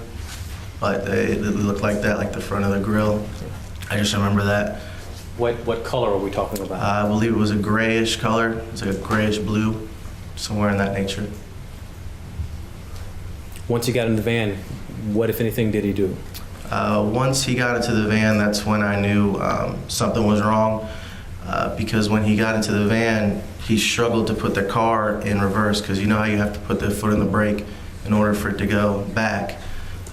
but it looked like that, like the front of the grill. I just remember that. What color are we talking about? I believe it was a grayish color. It's like a grayish blue, somewhere in that nature. Once he got in the van, what, if anything, did he do? Once he got into the van, that's when I knew something was wrong, because when he got into the van, he struggled to put the car in reverse, because you know how you have to put the foot on the brake in order for it to go back.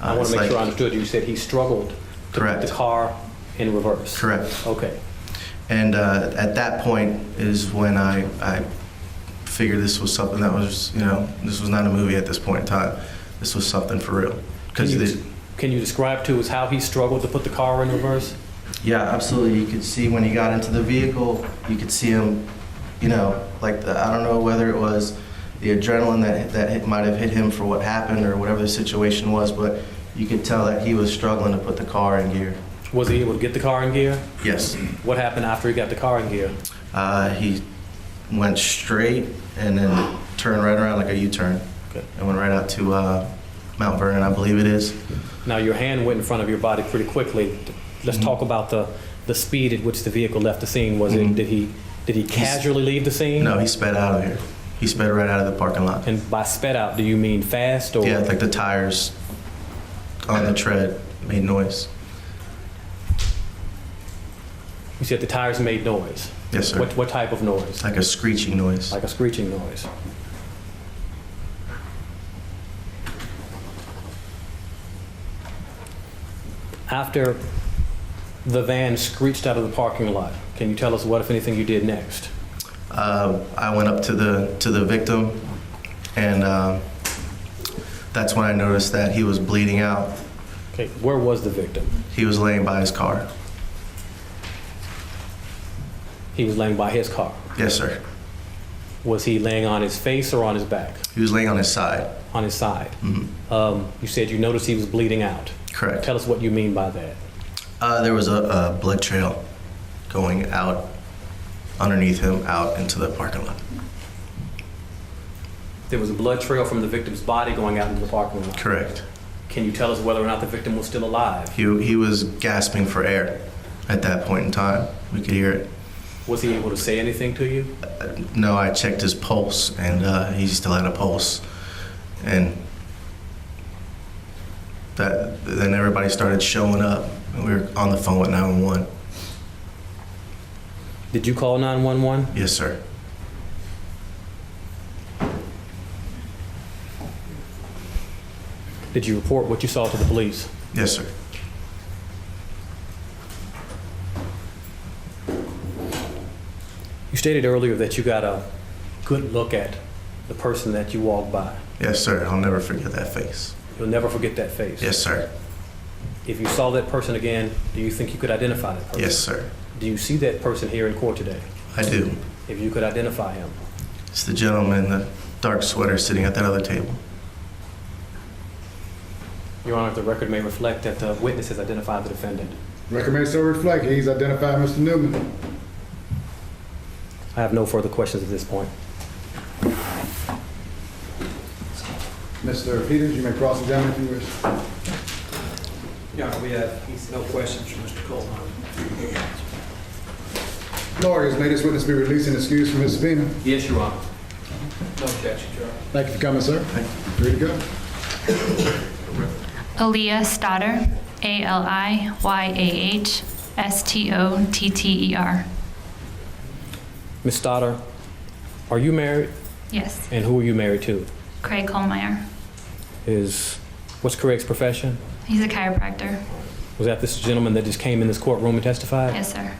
I want to make sure I understood. You said he struggled to put the car in reverse. Correct. Okay. And at that point is when I figured this was something that was, this was not a movie at this point in time. This was something for real. Can you describe to us how he struggled to put the car in reverse? Yeah, absolutely. You could see when he got into the vehicle, you could see him, I don't know whether it was the adrenaline that might have hit him for what happened or whatever the situation was, but you could tell that he was struggling to put the car in gear. Was he able to get the car in gear? Yes. What happened after he got the car in gear? He went straight and then turned right around like a U-turn. Okay. And went right out to Mount Vernon, I believe it is. Now, your hand went in front of your body pretty quickly. Let's talk about the speed at which the vehicle left the scene. Was it, did he casually leave the scene? No, he sped out of here. He sped right out of the parking lot. And by sped out, do you mean fast or? Yeah, like the tires on the tread made noise. You said the tires made noise? Yes, sir. What type of noise? Like a screeching noise. Like a screeching noise. After the van screeched out of the parking lot, can you tell us what, if anything, you did next? I went up to the victim, and that's when I noticed that he was bleeding out. Okay, where was the victim? He was laying by his car. He was laying by his car? Yes, sir. Was he laying on his face or on his back? He was laying on his side. On his side. Mm-hmm. You said you noticed he was bleeding out. Correct. Tell us what you mean by that. There was a blood trail going out underneath him out into the parking lot. There was a blood trail from the victim's body going out into the parking lot? Correct. Can you tell us whether or not the victim was still alive? He was gasping for air at that point in time. We could hear it. Was he able to say anything to you? No, I checked his pulse, and he still had a pulse. And then everybody started showing up, and we were on the phone with 911. Did you call 911? Yes, sir. Did you report what you saw to the police? Yes, sir. You stated earlier that you got a good look at the person that you walked by. Yes, sir. I'll never forget that face. You'll never forget that face? Yes, sir. If you saw that person again, do you think you could identify that person? Yes, sir. Do you see that person here in court today? I do. If you could identify him? It's the gentleman in the dark sweater sitting at that other table. Your Honor, the record may reflect that the witness has identified the defendant. Record may so reflect. He's identified Mr. Newman. I have no further questions at this point. Mr. Peters, you may cross-examine if you wish. Your Honor, we have no questions from Mr. Kuhlmeier. Lawyers, may this witness be released and excused from his subpoena? Yes, Your Honor. No objection, Your Honor. Thank you for coming, sir. Free to go. Aliyah Stotter, ALIYAH STOTTER. Ms. Stotter, are you married? Yes, And who are you married to? Craig Kuhlmeier. What's Craig's profession? He's a chiropractor. Was that this gentleman that just came in this courtroom and testified? Yes, sir.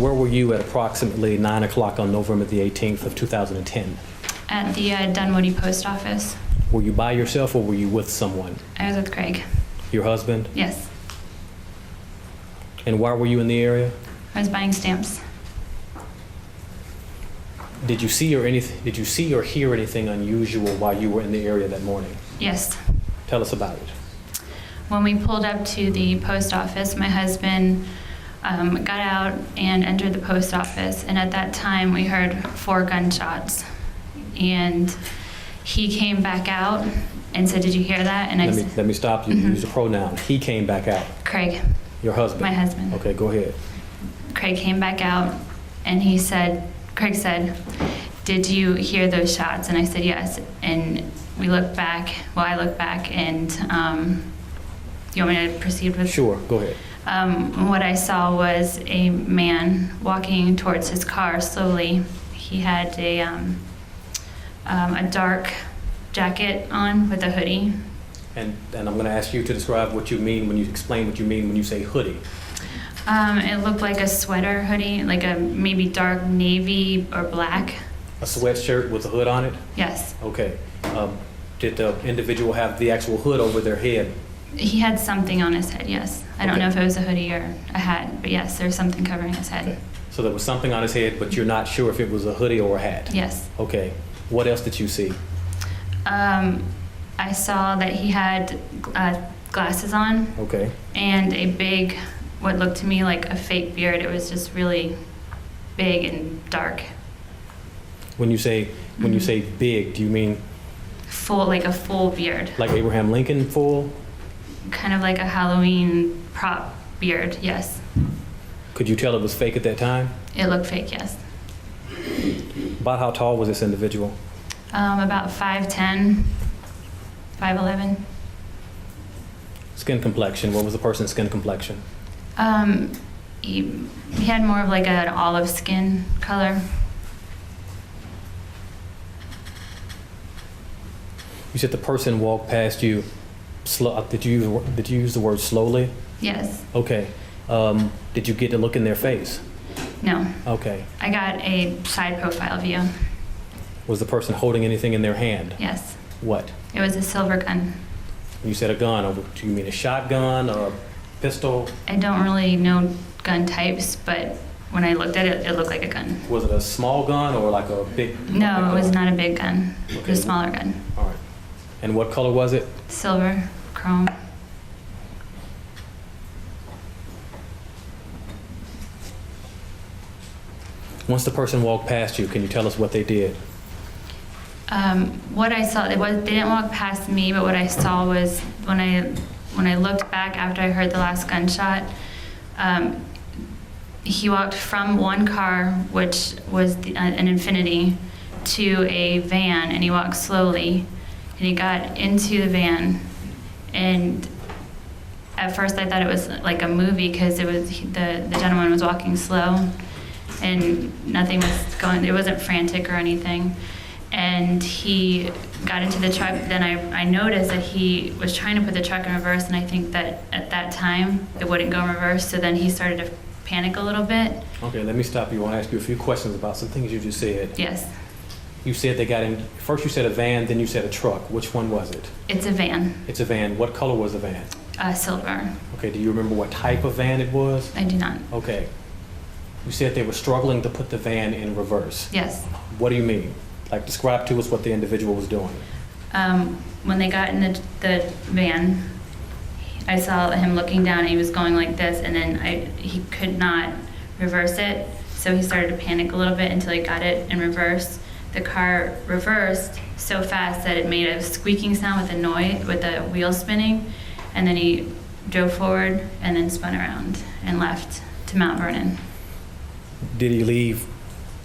Where were you at approximately 9 o'clock on November the 18th of 2010? At the Dunwoody post office. Were you by yourself or were you with someone? I was with Craig. Your husband? Yes, And why were you in the area? I was buying stamps. Did you see or hear anything unusual while you were in the area that morning? Yes. Tell us about it. When we pulled up to the post office, my husband got out and entered the post office, and at that time we heard 4 gunshots. And he came back out and said, "Did you hear that?" And Let me stop you. Use a pronoun. He came back out. Craig. Your husband? My husband. Okay, go ahead. Craig came back out, and Craig said, did you hear those shots? And I said, yes. And we looked back, well, I looked back, and do you want me to proceed with? Sure, go ahead. What I saw was a man walking towards his car slowly. He had a dark jacket on with a hoodie. And I'm going to ask you to describe what you mean when you explain what you mean when you say hoodie. It looked like a sweater hoodie, like a maybe dark navy or black. A sweatshirt with a hood on it? Yes. Okay. Did the individual have the actual hood over their head? He had something on his head, yes. I don't know if it was a hoodie or a hat, but yes, there's something covering his head. Okay. So there was something on his head, but you're not sure if it was a hoodie or a hat? Yes. Okay. What else did you see? I saw that he had glasses on. Okay. And a big, what looked to me like a fake beard. It was just really big and dark. When you say big, do you mean full, like a full beard? Like Abraham Lincoln full? Kind of like a Halloween prop beard, yes. Could you tell it was fake at that time? It looked fake, yes. About how tall was this individual? About 5'10", 5'11". Skin complexion, what was the person's skin complexion? He had more of like an olive skin color. You said the person walked past you. Did you use the word slowly? Yes. Okay. Did you get to look in their face? No. Okay. I got a side profile view. Was the person holding anything in their hand? Yes. What? It was a silver gun. You said a gun. Do you mean a shotgun or a pistol? I don't really know gun types, but when I looked at it, it looked like a gun. Was it a small gun or like a big? No, it was not a big gun. Okay. It was a smaller gun. All right. And what color was it? Silver, chrome. Once the person walked past you, can you tell us what they did? What I saw, they didn't walk past me, but what I saw was when I looked back after I heard the last gunshot, he walked from one car, which was an Infiniti, to a van, and he walked slowly, and he got into the van, and at first I thought it was like a movie because it was the gentleman was walking slow, and nothing was going. It wasn't frantic or anything. And he got into the truck. Then I noticed that he was trying to put the truck in reverse, and I think that at that time it wouldn't go in reverse. So then he started to panic a little bit. Okay, let me stop you. I want to ask you a few questions about some things you just said. Yes. You said they got in. First you said a van, then you said a truck. Which one was it? It's a van. It's a van. What color was the van? Silver. Okay, do you remember what type of van it was? I do not. Okay. You said they were struggling to put the van in reverse. Yes. What do you mean? Like, describe to us what the individual was doing. When they got in the van, I saw him looking down, and he was going like this, and then he could not reverse it, so he started to panic a little bit until he got it in reverse. The car reversed so fast that it made a squeaking sound with a noise, with the wheel spinning, and then he drove forward and then spun around and left to Mount Vernon. Did he leave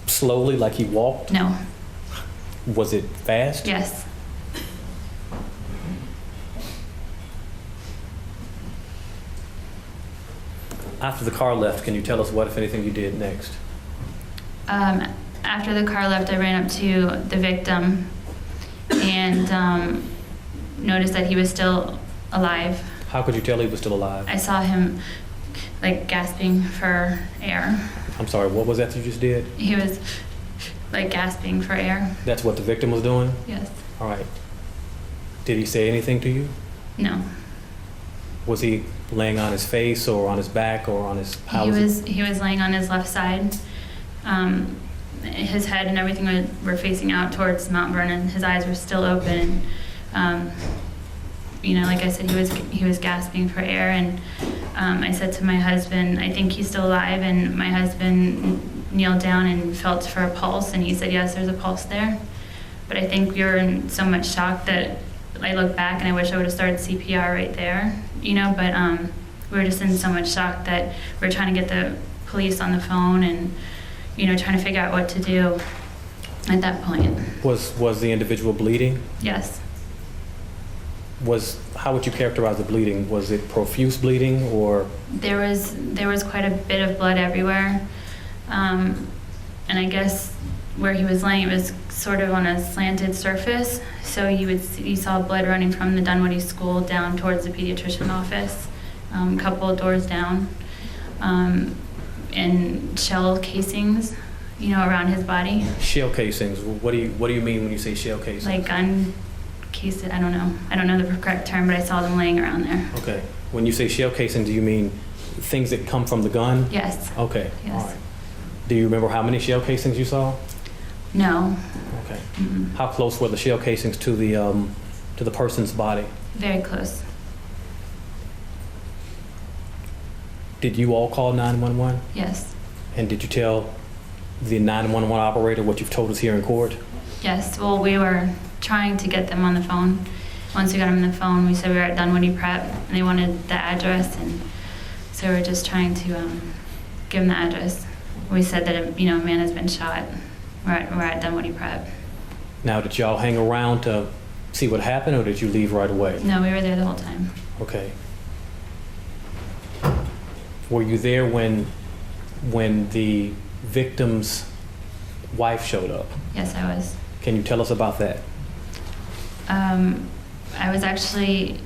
slowly, like he walked? No. Was it fast? Yes. After the car left, can you tell us what, if anything, you did next? After the car left, I ran up to the victim and noticed that he was still alive. How could you tell he was still alive? I saw him like gasping for air. I'm sorry, what was that you just did? He was like gasping for air. That's what the victim was doing? Yes. All right. Did he say anything to you? No. Was he laying on his face or on his back or on his... He was laying on his left side. His head and everything were facing out towards Mount Vernon. His eyes were still open. You know, like I said, he was gasping for air, and I said to my husband, I think he's still alive, and my husband kneeled down and felt for a pulse, and he said, yes, there's a pulse there. But I think we were in so much shock that I look back and I wish I would have started CPR right there, you know, but we were just in so much shock that we were trying to get the police on the phone and, you know, trying to figure out what to do. at that point. Was the individual bleeding? Yes. How would you characterize the bleeding? Was it profuse bleeding or? There was quite a bit of blood everywhere. And I guess where he was laying, it was sort of on a slanted surface. So you saw blood running from the Dunwoody school down towards the pediatrician office, a couple of doors down, and shell casings, around his body. Shell casings. What do you mean when you say shell casings? Like gun cases. I don't know the correct term, but I saw them laying around there. Okay. When you say shell casings, do you mean things that come from the gun? Yes. Okay. Yes. All right. Do you remember how many shell casings you saw? No. Okay. How close were the shell casings to the person's body? Very close. Did you all call 911? Yes. And did you tell the 911 operator what you've told us here in court? Yes. Well, we were trying to get them on the phone. Once we got them on the phone, we said we were at Dunwoody Prep, and they wanted the address, and so we were just trying to give them the address. We said that a man has been shot. We're at Dunwoody Prep. Now, did y'all hang around to see what happened, or did you leave right away? No, we were there the whole time. Okay. Were you there when the victim's wife showed up? Yes, I was. Can you tell us about that? I was actually,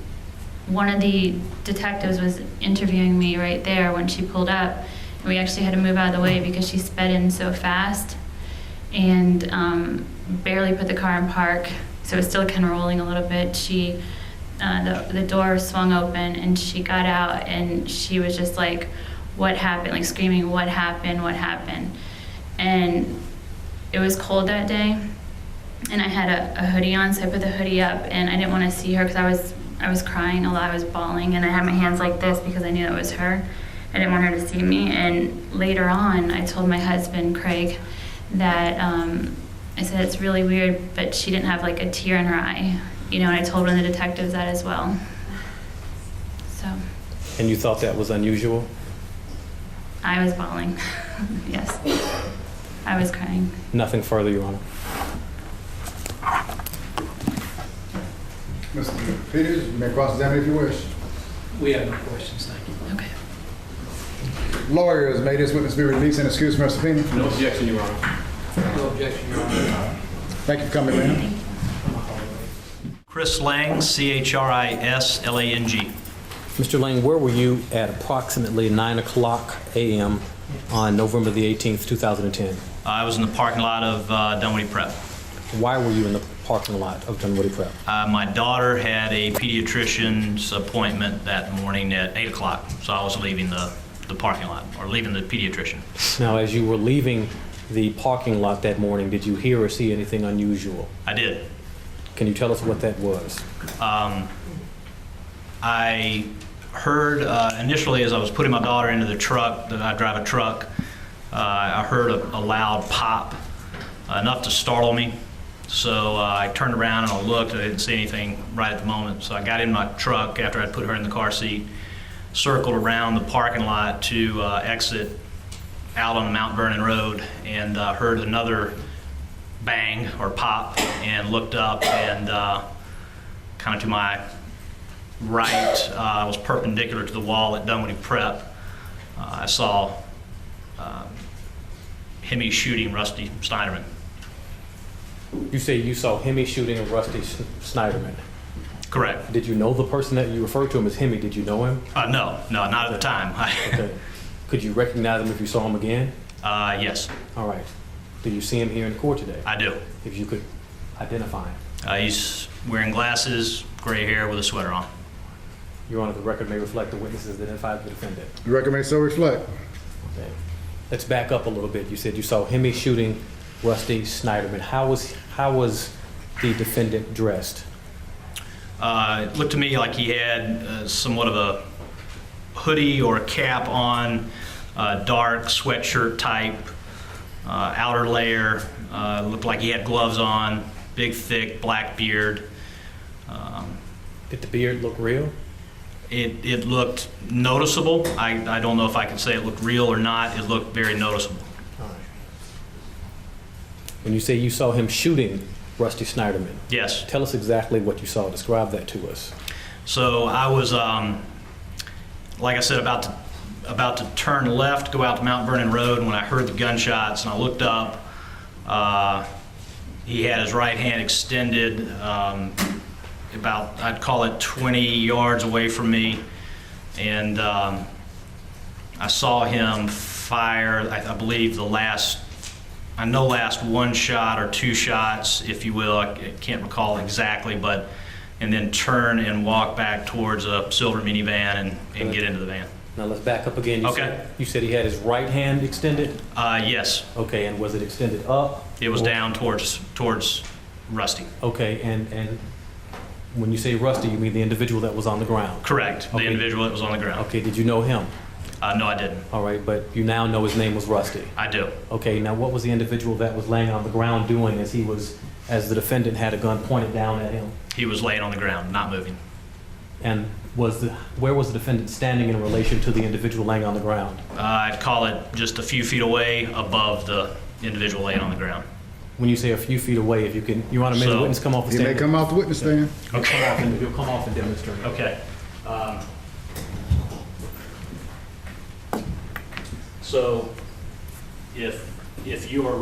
one of the detectives was interviewing me right there when she pulled up. And we actually had to move out of the way because she sped in so fast and barely put the car in park. So it was still kind of rolling a little bit. The door swung open and she got out and she was just like, what happened? Like screaming, what happened? What happened? And it was cold that day. And I had a hoodie on, so I put the hoodie up, and I didn't want to see her because I was crying a lot, I was bawling, and I had my hands like this because I knew it was her. I didn't want her to see me. And later on, I told my husband, Craig, that I said it's really weird, but she didn't have like a tear in her eye, and I told one of the detectives that as well. So. And you thought that was unusual? I was bawling. Yes, I was crying. Nothing further, Your Honor. Mr. Peters, you may cross-examine if you wish. We have no questions, thank you. Okay. Lawyers, may this witness be released and excused from her subpoena? No objection, Your Honor. No objection, Your Honor. Thank you for coming, ma'am. Chris Lang, C-H-R-I-S-L-A-N-G. Mr. Lang, where were you at approximately 9 o'clock a.m. on November the 18th, 2010? I was in the parking lot of Dunwoody Prep. Why were you in the parking lot of Dunwoody Prep? My daughter had a pediatrician's appointment that morning at 8 o'clock, so I was leaving the parking lot, or leaving the pediatrician. Now, as you were leaving the parking lot that morning, did you hear or see anything unusual? I did. Can you tell us what that was? I heard initially as I was putting my daughter into the truck, that I drive a truck, I heard a loud pop, enough to startle me. So I turned around and I looked, I didn't see anything right at the moment. So I got in my truck after I'd put her in the car seat, circled around the parking lot to exit out on the Mount Vernon Road, and heard another bang or pop, and looked up, and kind of to my right, I was perpendicular to the wall at Dunwoody Prep. I saw Hemi shooting Rusty Sneiderman. You say you saw Hemi shooting Rusty Sneiderman. Correct. Did you know the person that you referred to him as Hemi? Did you know him? No, not at the time. Okay. Could you recognize him if you saw him again? Yes. All right. Did you see him here in court today? I do. If you could identify him. He's wearing glasses, gray hair with a sweater on. Your Honor, the record may reflect the witnesses identified the defendant. The record may so reflect. Okay. Let's back up a little bit. You said you saw Hemi shooting Rusty Sneiderman. How was the defendant dressed? It looked to me like he had somewhat of a hoodie or a cap on, dark sweatshirt type, outer layer. Looked like he had gloves on, big, thick, black beard. Did the beard look real? It looked noticeable. I don't know if I can say it looked real or not. It looked very noticeable. All right. When you say you saw him shooting Rusty Sneiderman, Yes. tell us exactly what you saw. Describe that to us. So I was, like I said, about to turn left, go out to Mount Vernon Road when I heard the gunshots, and I looked up. He had his right hand extended about, I'd call it 20 yards away from me, and I saw him fire, I believe the last one shot or two shots, if you will. I can't recall exactly, but and then turn and walk back towards a silver minivan and get into the van. Now let's back up again. Okay. You said he had his right hand extended? Yes. Okay, and was it extended up? It was down towards Rusty. Okay, and when you say Rusty, you mean the individual that was on the ground? Correct. The Okay. individual that was on the ground. Okay, did you know him? No, I didn't. All right, but you now know his name was Rusty. I do. Okay, now what was the individual that was laying on the ground doing as the defendant had a gun pointed down at him? He was laying on the ground, not moving. And where was the defendant standing in relation to the individual laying on the ground? I'd call it just a few feet away above the individual laying on the ground. When you say a few feet away, if you can, Your Honor, may the So- witness come off the He stand? may come off the witness stand. He'll come off and demonstrate. Okay. So if you were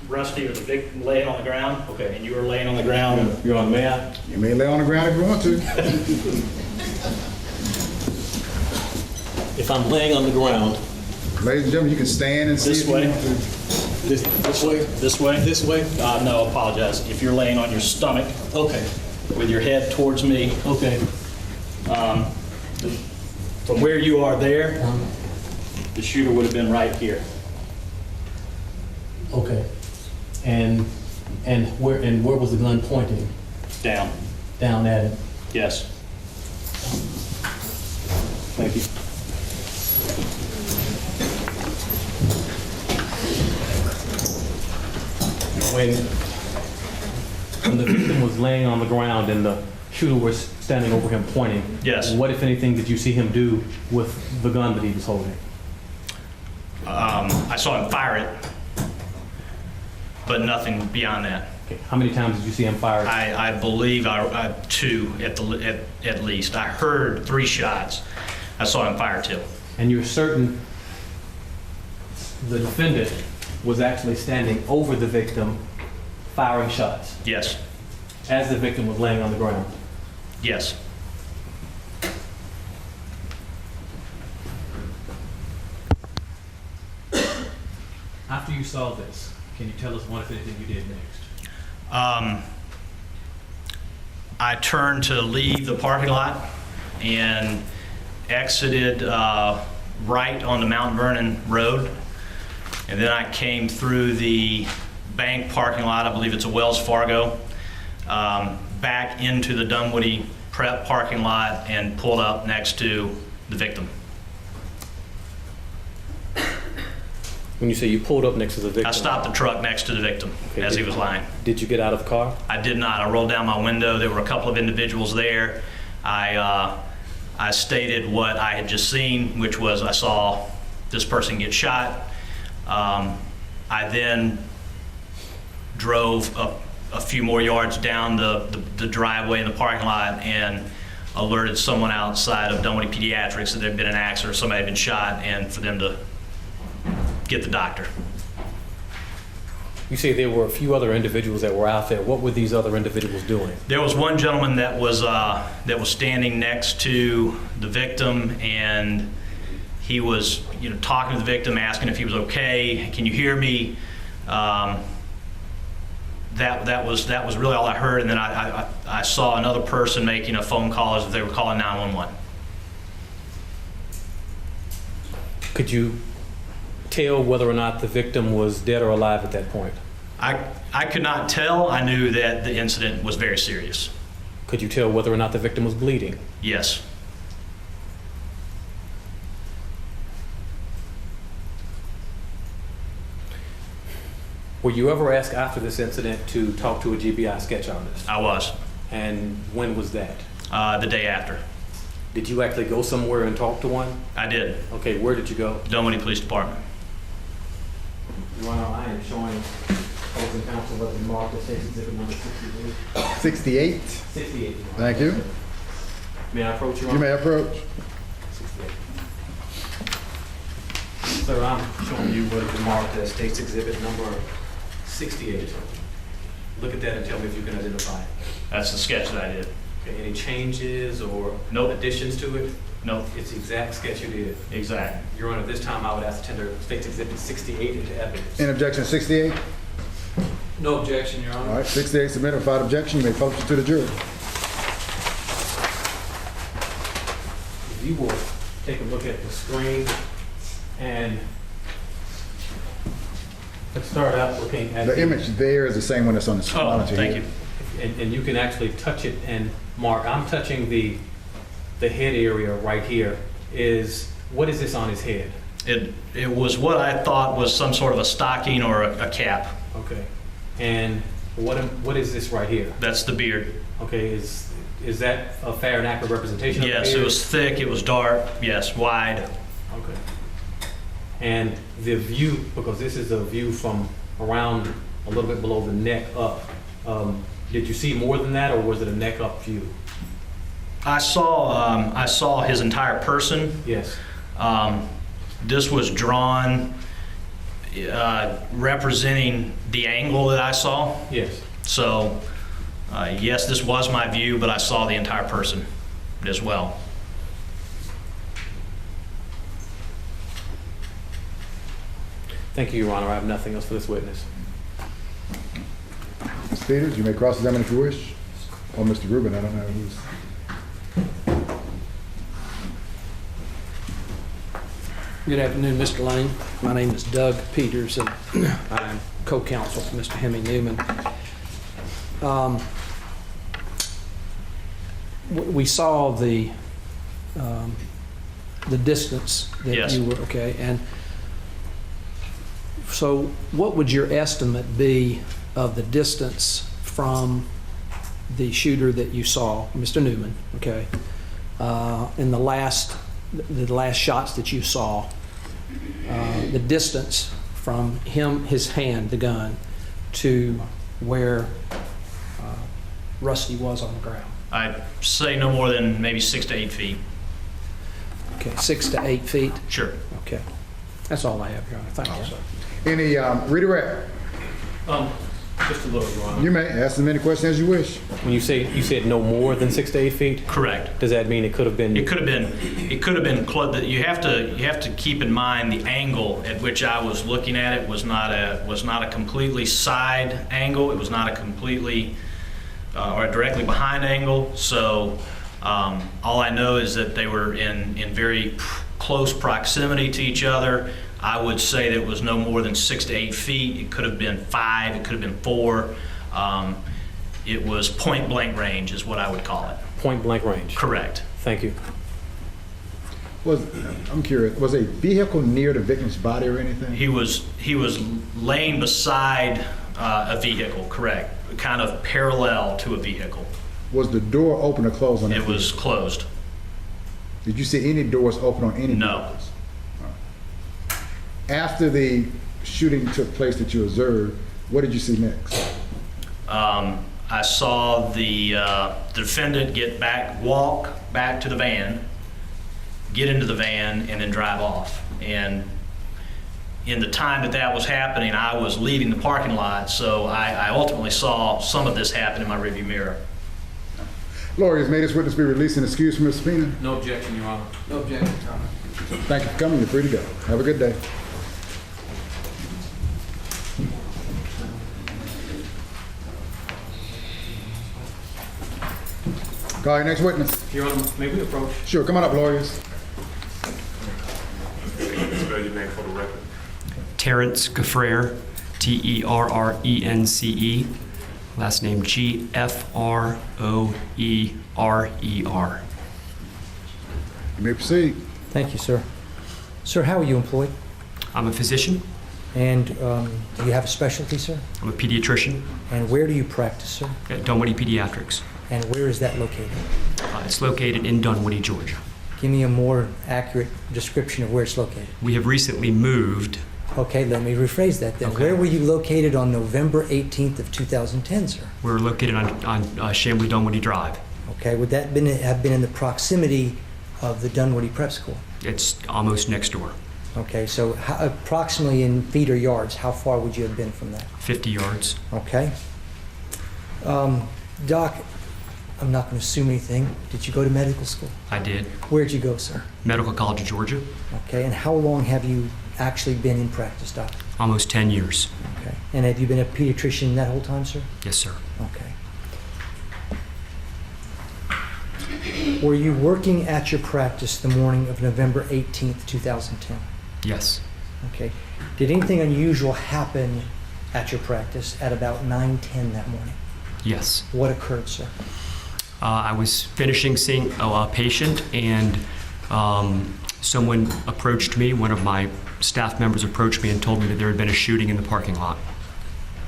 Rusty or the victim laying on the ground, okay, and you were laying on the ground, Your Honor, may I? You may lay on the ground if you want to. If I'm laying on the ground, Ladies and gentlemen, you can stand and see This if you way? want to. this way? this way? This way? No, apologize. If you're laying on your stomach Okay, with your head towards me, okay. from where you are there, the shooter would have been right here. Okay. And where was the gun pointing? Down. Down at him. Yes. Thank you. When the victim was laying on the ground and the shooter was standing over him pointing, Yes. what, if anything, did you see him do with the gun that he was holding? I saw him fire it, but nothing beyond that. Okay. How many times did you see him fire it? I believe two at least. I heard 3 shots. I saw him fire 2. And you're certain the defendant was actually standing over the victim firing shots Yes. as the victim was laying on the ground? Yes. After you saw this, can you tell us what, if anything, you did next? I turned to leave the parking lot and exited right onto Mount Vernon Road. And then I came through the bank parking lot, I believe it's a Wells Fargo, back into the Dunwoody Prep parking lot and pulled up next to the victim. When you say you pulled up next to the victim? I stopped the truck next to the victim as he was lying. Did you get out of the car? I did not. I rolled down my window. There were a couple of individuals there. I stated what I had just seen, which was I saw this person get shot. I then drove a few more yards down the driveway in the parking lot and alerted someone outside of Dunwoody Pediatrics that there had been an accident or somebody had been shot, and for them to get the doctor. You say there were a few other individuals that were out there. What were these other individuals doing? There was one gentleman that was standing next to the victim, and he was, talking to the victim, asking if he was okay. Can you hear me? That was really all I heard, and then I saw another person making a phone call as if they were calling 911. Could you tell whether or not the victim was dead or alive at that point? I could not tell. I knew that the incident was very serious. Could you tell whether or not the victim was bleeding? Yes. Were you ever asked after this incident to talk to a GBI sketch artist? I was. And when was that? The day after. Did you actually go somewhere and talk to one? I did. Okay, where did you go? Dunwoody Police Department. Your Honor, I am showing both opposing counsel whether the marked as State's Exhibit number 68. 68. 68. Thank you. May I approach you? You may approach. 68. Sir, I'm showing you what is marked as State's Exhibit number 68. Look at that and tell me if you can identify it. That's the sketch that I did. Okay, any changes or Nope. additions to it? Nope. It's the exact sketch you did. Exactly. Your Honor, this time I would ask to tender State's Exhibit 68 into evidence. In objection 68? No objection, Your Honor. All right, 68 submitted without objection. You may publish it to the jury. If you will take a look at the screen and let's start out looking at The image there is the same one that's on the screen. Oh, thank you. And you can actually touch it and mark. I'm touching the head area right here. What is this on his head? It was what I thought was some sort of a stocking or a cap. Okay. And what is this right here? That's the beard. Okay, is that a fair and accurate representation of the Yes, beard? it was thick, it was dark, yes, wide. Okay. And the view, because this is a view from around a little bit below the neck up, did you see more than that, or was it a neck up view? I saw his entire person. Yes. This was drawn representing the angle that I saw. Yes. So, yes, this was my view, but I saw the entire person as well. Thank you, Your Honor. I have nothing else for this witness. Mr. Peters, you may cross-examine if you wish. Or Mr. Rubin, I don't know who's. Good afternoon, Mr. Lane. My name is Doug Peters, and I'm co-counsel for Mr. Henry Newman. We saw the distance that Yes. you were, okay, and so what would your estimate be of the distance from the shooter that you saw, Mr. Newman, okay, in the last shots that you saw, the distance from him, his hand, the gun, to where Rusty was on the ground? I'd say no more than maybe 6 to 8 feet. Okay, 6 to 8 feet? Sure. Okay. That's all I have, Your Honor. Thank you, sir. Any redirect? Just a little, Your Honor. You may ask as many questions as you wish. When you said no more than 6 to 8 feet? Correct. Does that mean it could have been? It could have been close. You have to keep in mind the angle at which I was looking at it was not a completely side angle. It was not a completely or a directly behind angle. So all I know is that they were in very close proximity to each other. I would say that it was no more than 6 to 8 feet. It could have been 5. It could have been 4. It was point blank range is what I would call it. Point blank range? Correct. Thank you. I'm curious, was a vehicle near the victim's body or anything? He was laying beside a vehicle, correct, kind of parallel to a vehicle. Was the door open or closed on that? It was closed. Did you see any doors open on any No. vehicles? After the shooting took place that you observed, what did you see next? I saw the defendant walk back to the van, get into the van, and then drive off. And in the time that was happening, I was leaving the parking lot, so I ultimately saw some of this happen in my rearview mirror. Lawyers, may this witness be released and excused from the subpoena? No objection, Your Honor. No objection, Your Honor. Thank you for coming. You're free to go. Have a good day. Call your next witness. Your Honor, may we approach? Sure, come on up, lawyers. Spell your name for the record. Terrence Gfroerer, Terrence. Last name Gfroerer. You may proceed. Thank you, sir. Sir, how are you employed? I'm a physician. And do you have a specialty, sir? I'm a pediatrician. And where do you practice, sir? At Dunwoody Pediatrics. And where is that located? It's located in Dunwoody, Georgia. Give me a more accurate description of where it's located. We have recently moved Okay, let me rephrase that then. Okay. Where were you located on November 18th of 2010, sir? We're located on Chamblee Dunwoody Drive. Okay, would that have been in the proximity of the Dunwoody Prep School? It's almost next door, Okay, so approximately in feet or yards, how far would you have been from that? 50 yards. Okay. Doc, I'm not going to assume anything. Did you go to medical school? I did. Where'd you go, sir? Medical College of Georgia, Okay, and how long have you actually been in practice, Doc? almost 10 years. Okay. And have you been a pediatrician that whole time, sir? Yes, sir. Okay. Were you working at your practice the morning of November 18th, 2010? Yes. Okay. Did anything unusual happen at your practice at about 9:10 that morning? Yes. What occurred, sir? I was finishing seeing a patient, and someone approached me. One of my staff members approached me and told me that there had been a shooting in the parking lot.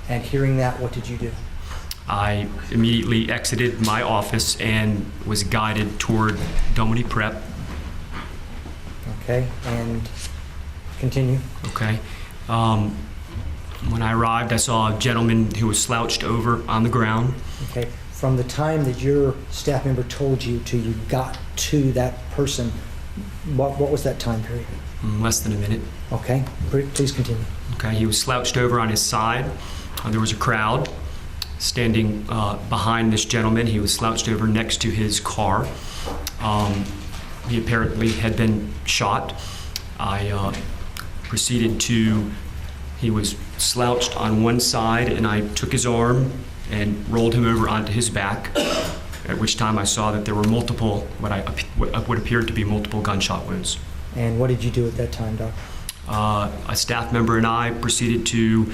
And hearing that, what did you do? I immediately exited my office and was guided toward Dunwoody Prep. Okay, and continue. Okay. When I arrived, I saw a gentleman who was slouched over on the ground. Okay. From the time that your staff member told you till you got to that person, what was that time period? Less than a minute. Okay, please continue. Okay, he was slouched over on his side. There was a crowd standing behind this gentleman. He was slouched over next to his car. He apparently had been shot. I proceeded to, he was slouched on one side, and I took his arm and rolled him over onto his back, at which time I saw that there were multiple, what appeared to be multiple gunshot wounds. And what did you do at that time, Doc? A staff member and I proceeded to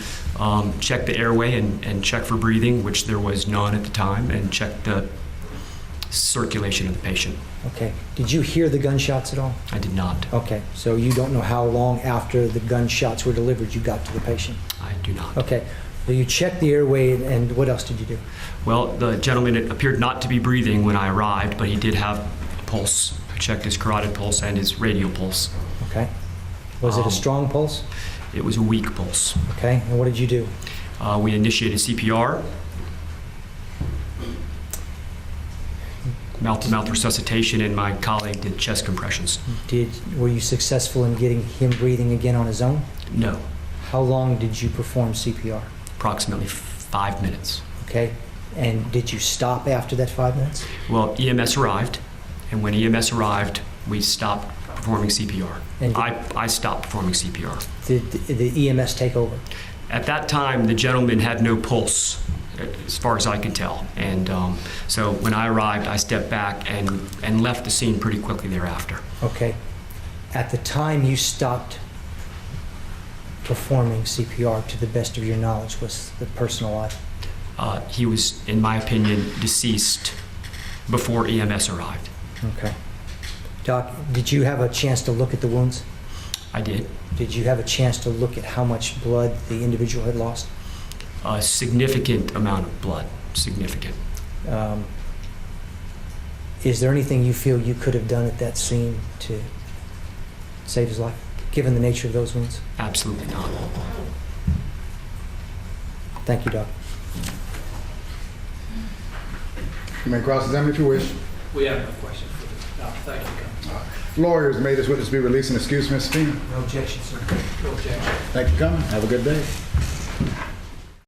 check the airway and check for breathing, which there was none at the time, and check the circulation of the patient. Okay. Did you hear the gunshots at all? I did not. Okay. So you don't know how long after the gunshots were delivered you got to the patient? I do not. Okay. So you checked the airway, and what else did you do? Well, the gentleman appeared not to be breathing when I arrived, but he did have a pulse. I checked his carotid pulse and his radial pulse. Okay. Was it a strong pulse? It was a weak pulse. Okay. And what did you do? We initiated CPR, mouth-to-mouth resuscitation, and my colleague did chest compressions. Were you successful in getting him breathing again on his own? No. How long did you perform CPR? Approximately 5 minutes. Okay. And did you stop after that 5 minutes? Well, EMS arrived, and when EMS arrived, we stopped performing CPR. And I stopped performing CPR. Did the EMS take over? At that time, the gentleman had no pulse, as far as I could tell. And so when I arrived, I stepped back and left the scene pretty quickly thereafter. Okay. At the time you stopped performing CPR, to the best of your knowledge, was the person alive? He was, in my opinion, deceased before EMS arrived. Okay. Doc, did you have a chance to look at the wounds? I did. Did you have a chance to look at how much blood the individual had lost? A significant amount of blood. Significant. Is there anything you feel you could have done at that scene to save his life, given the nature of those wounds? Absolutely not. Thank you, Doc. You may cross-examine if you wish. We have no questions for the doctor. Thank you. Lawyers, may this witness be released and excused from his subpoena. No objection, sir. No objection. Thank you for coming. Have a good day.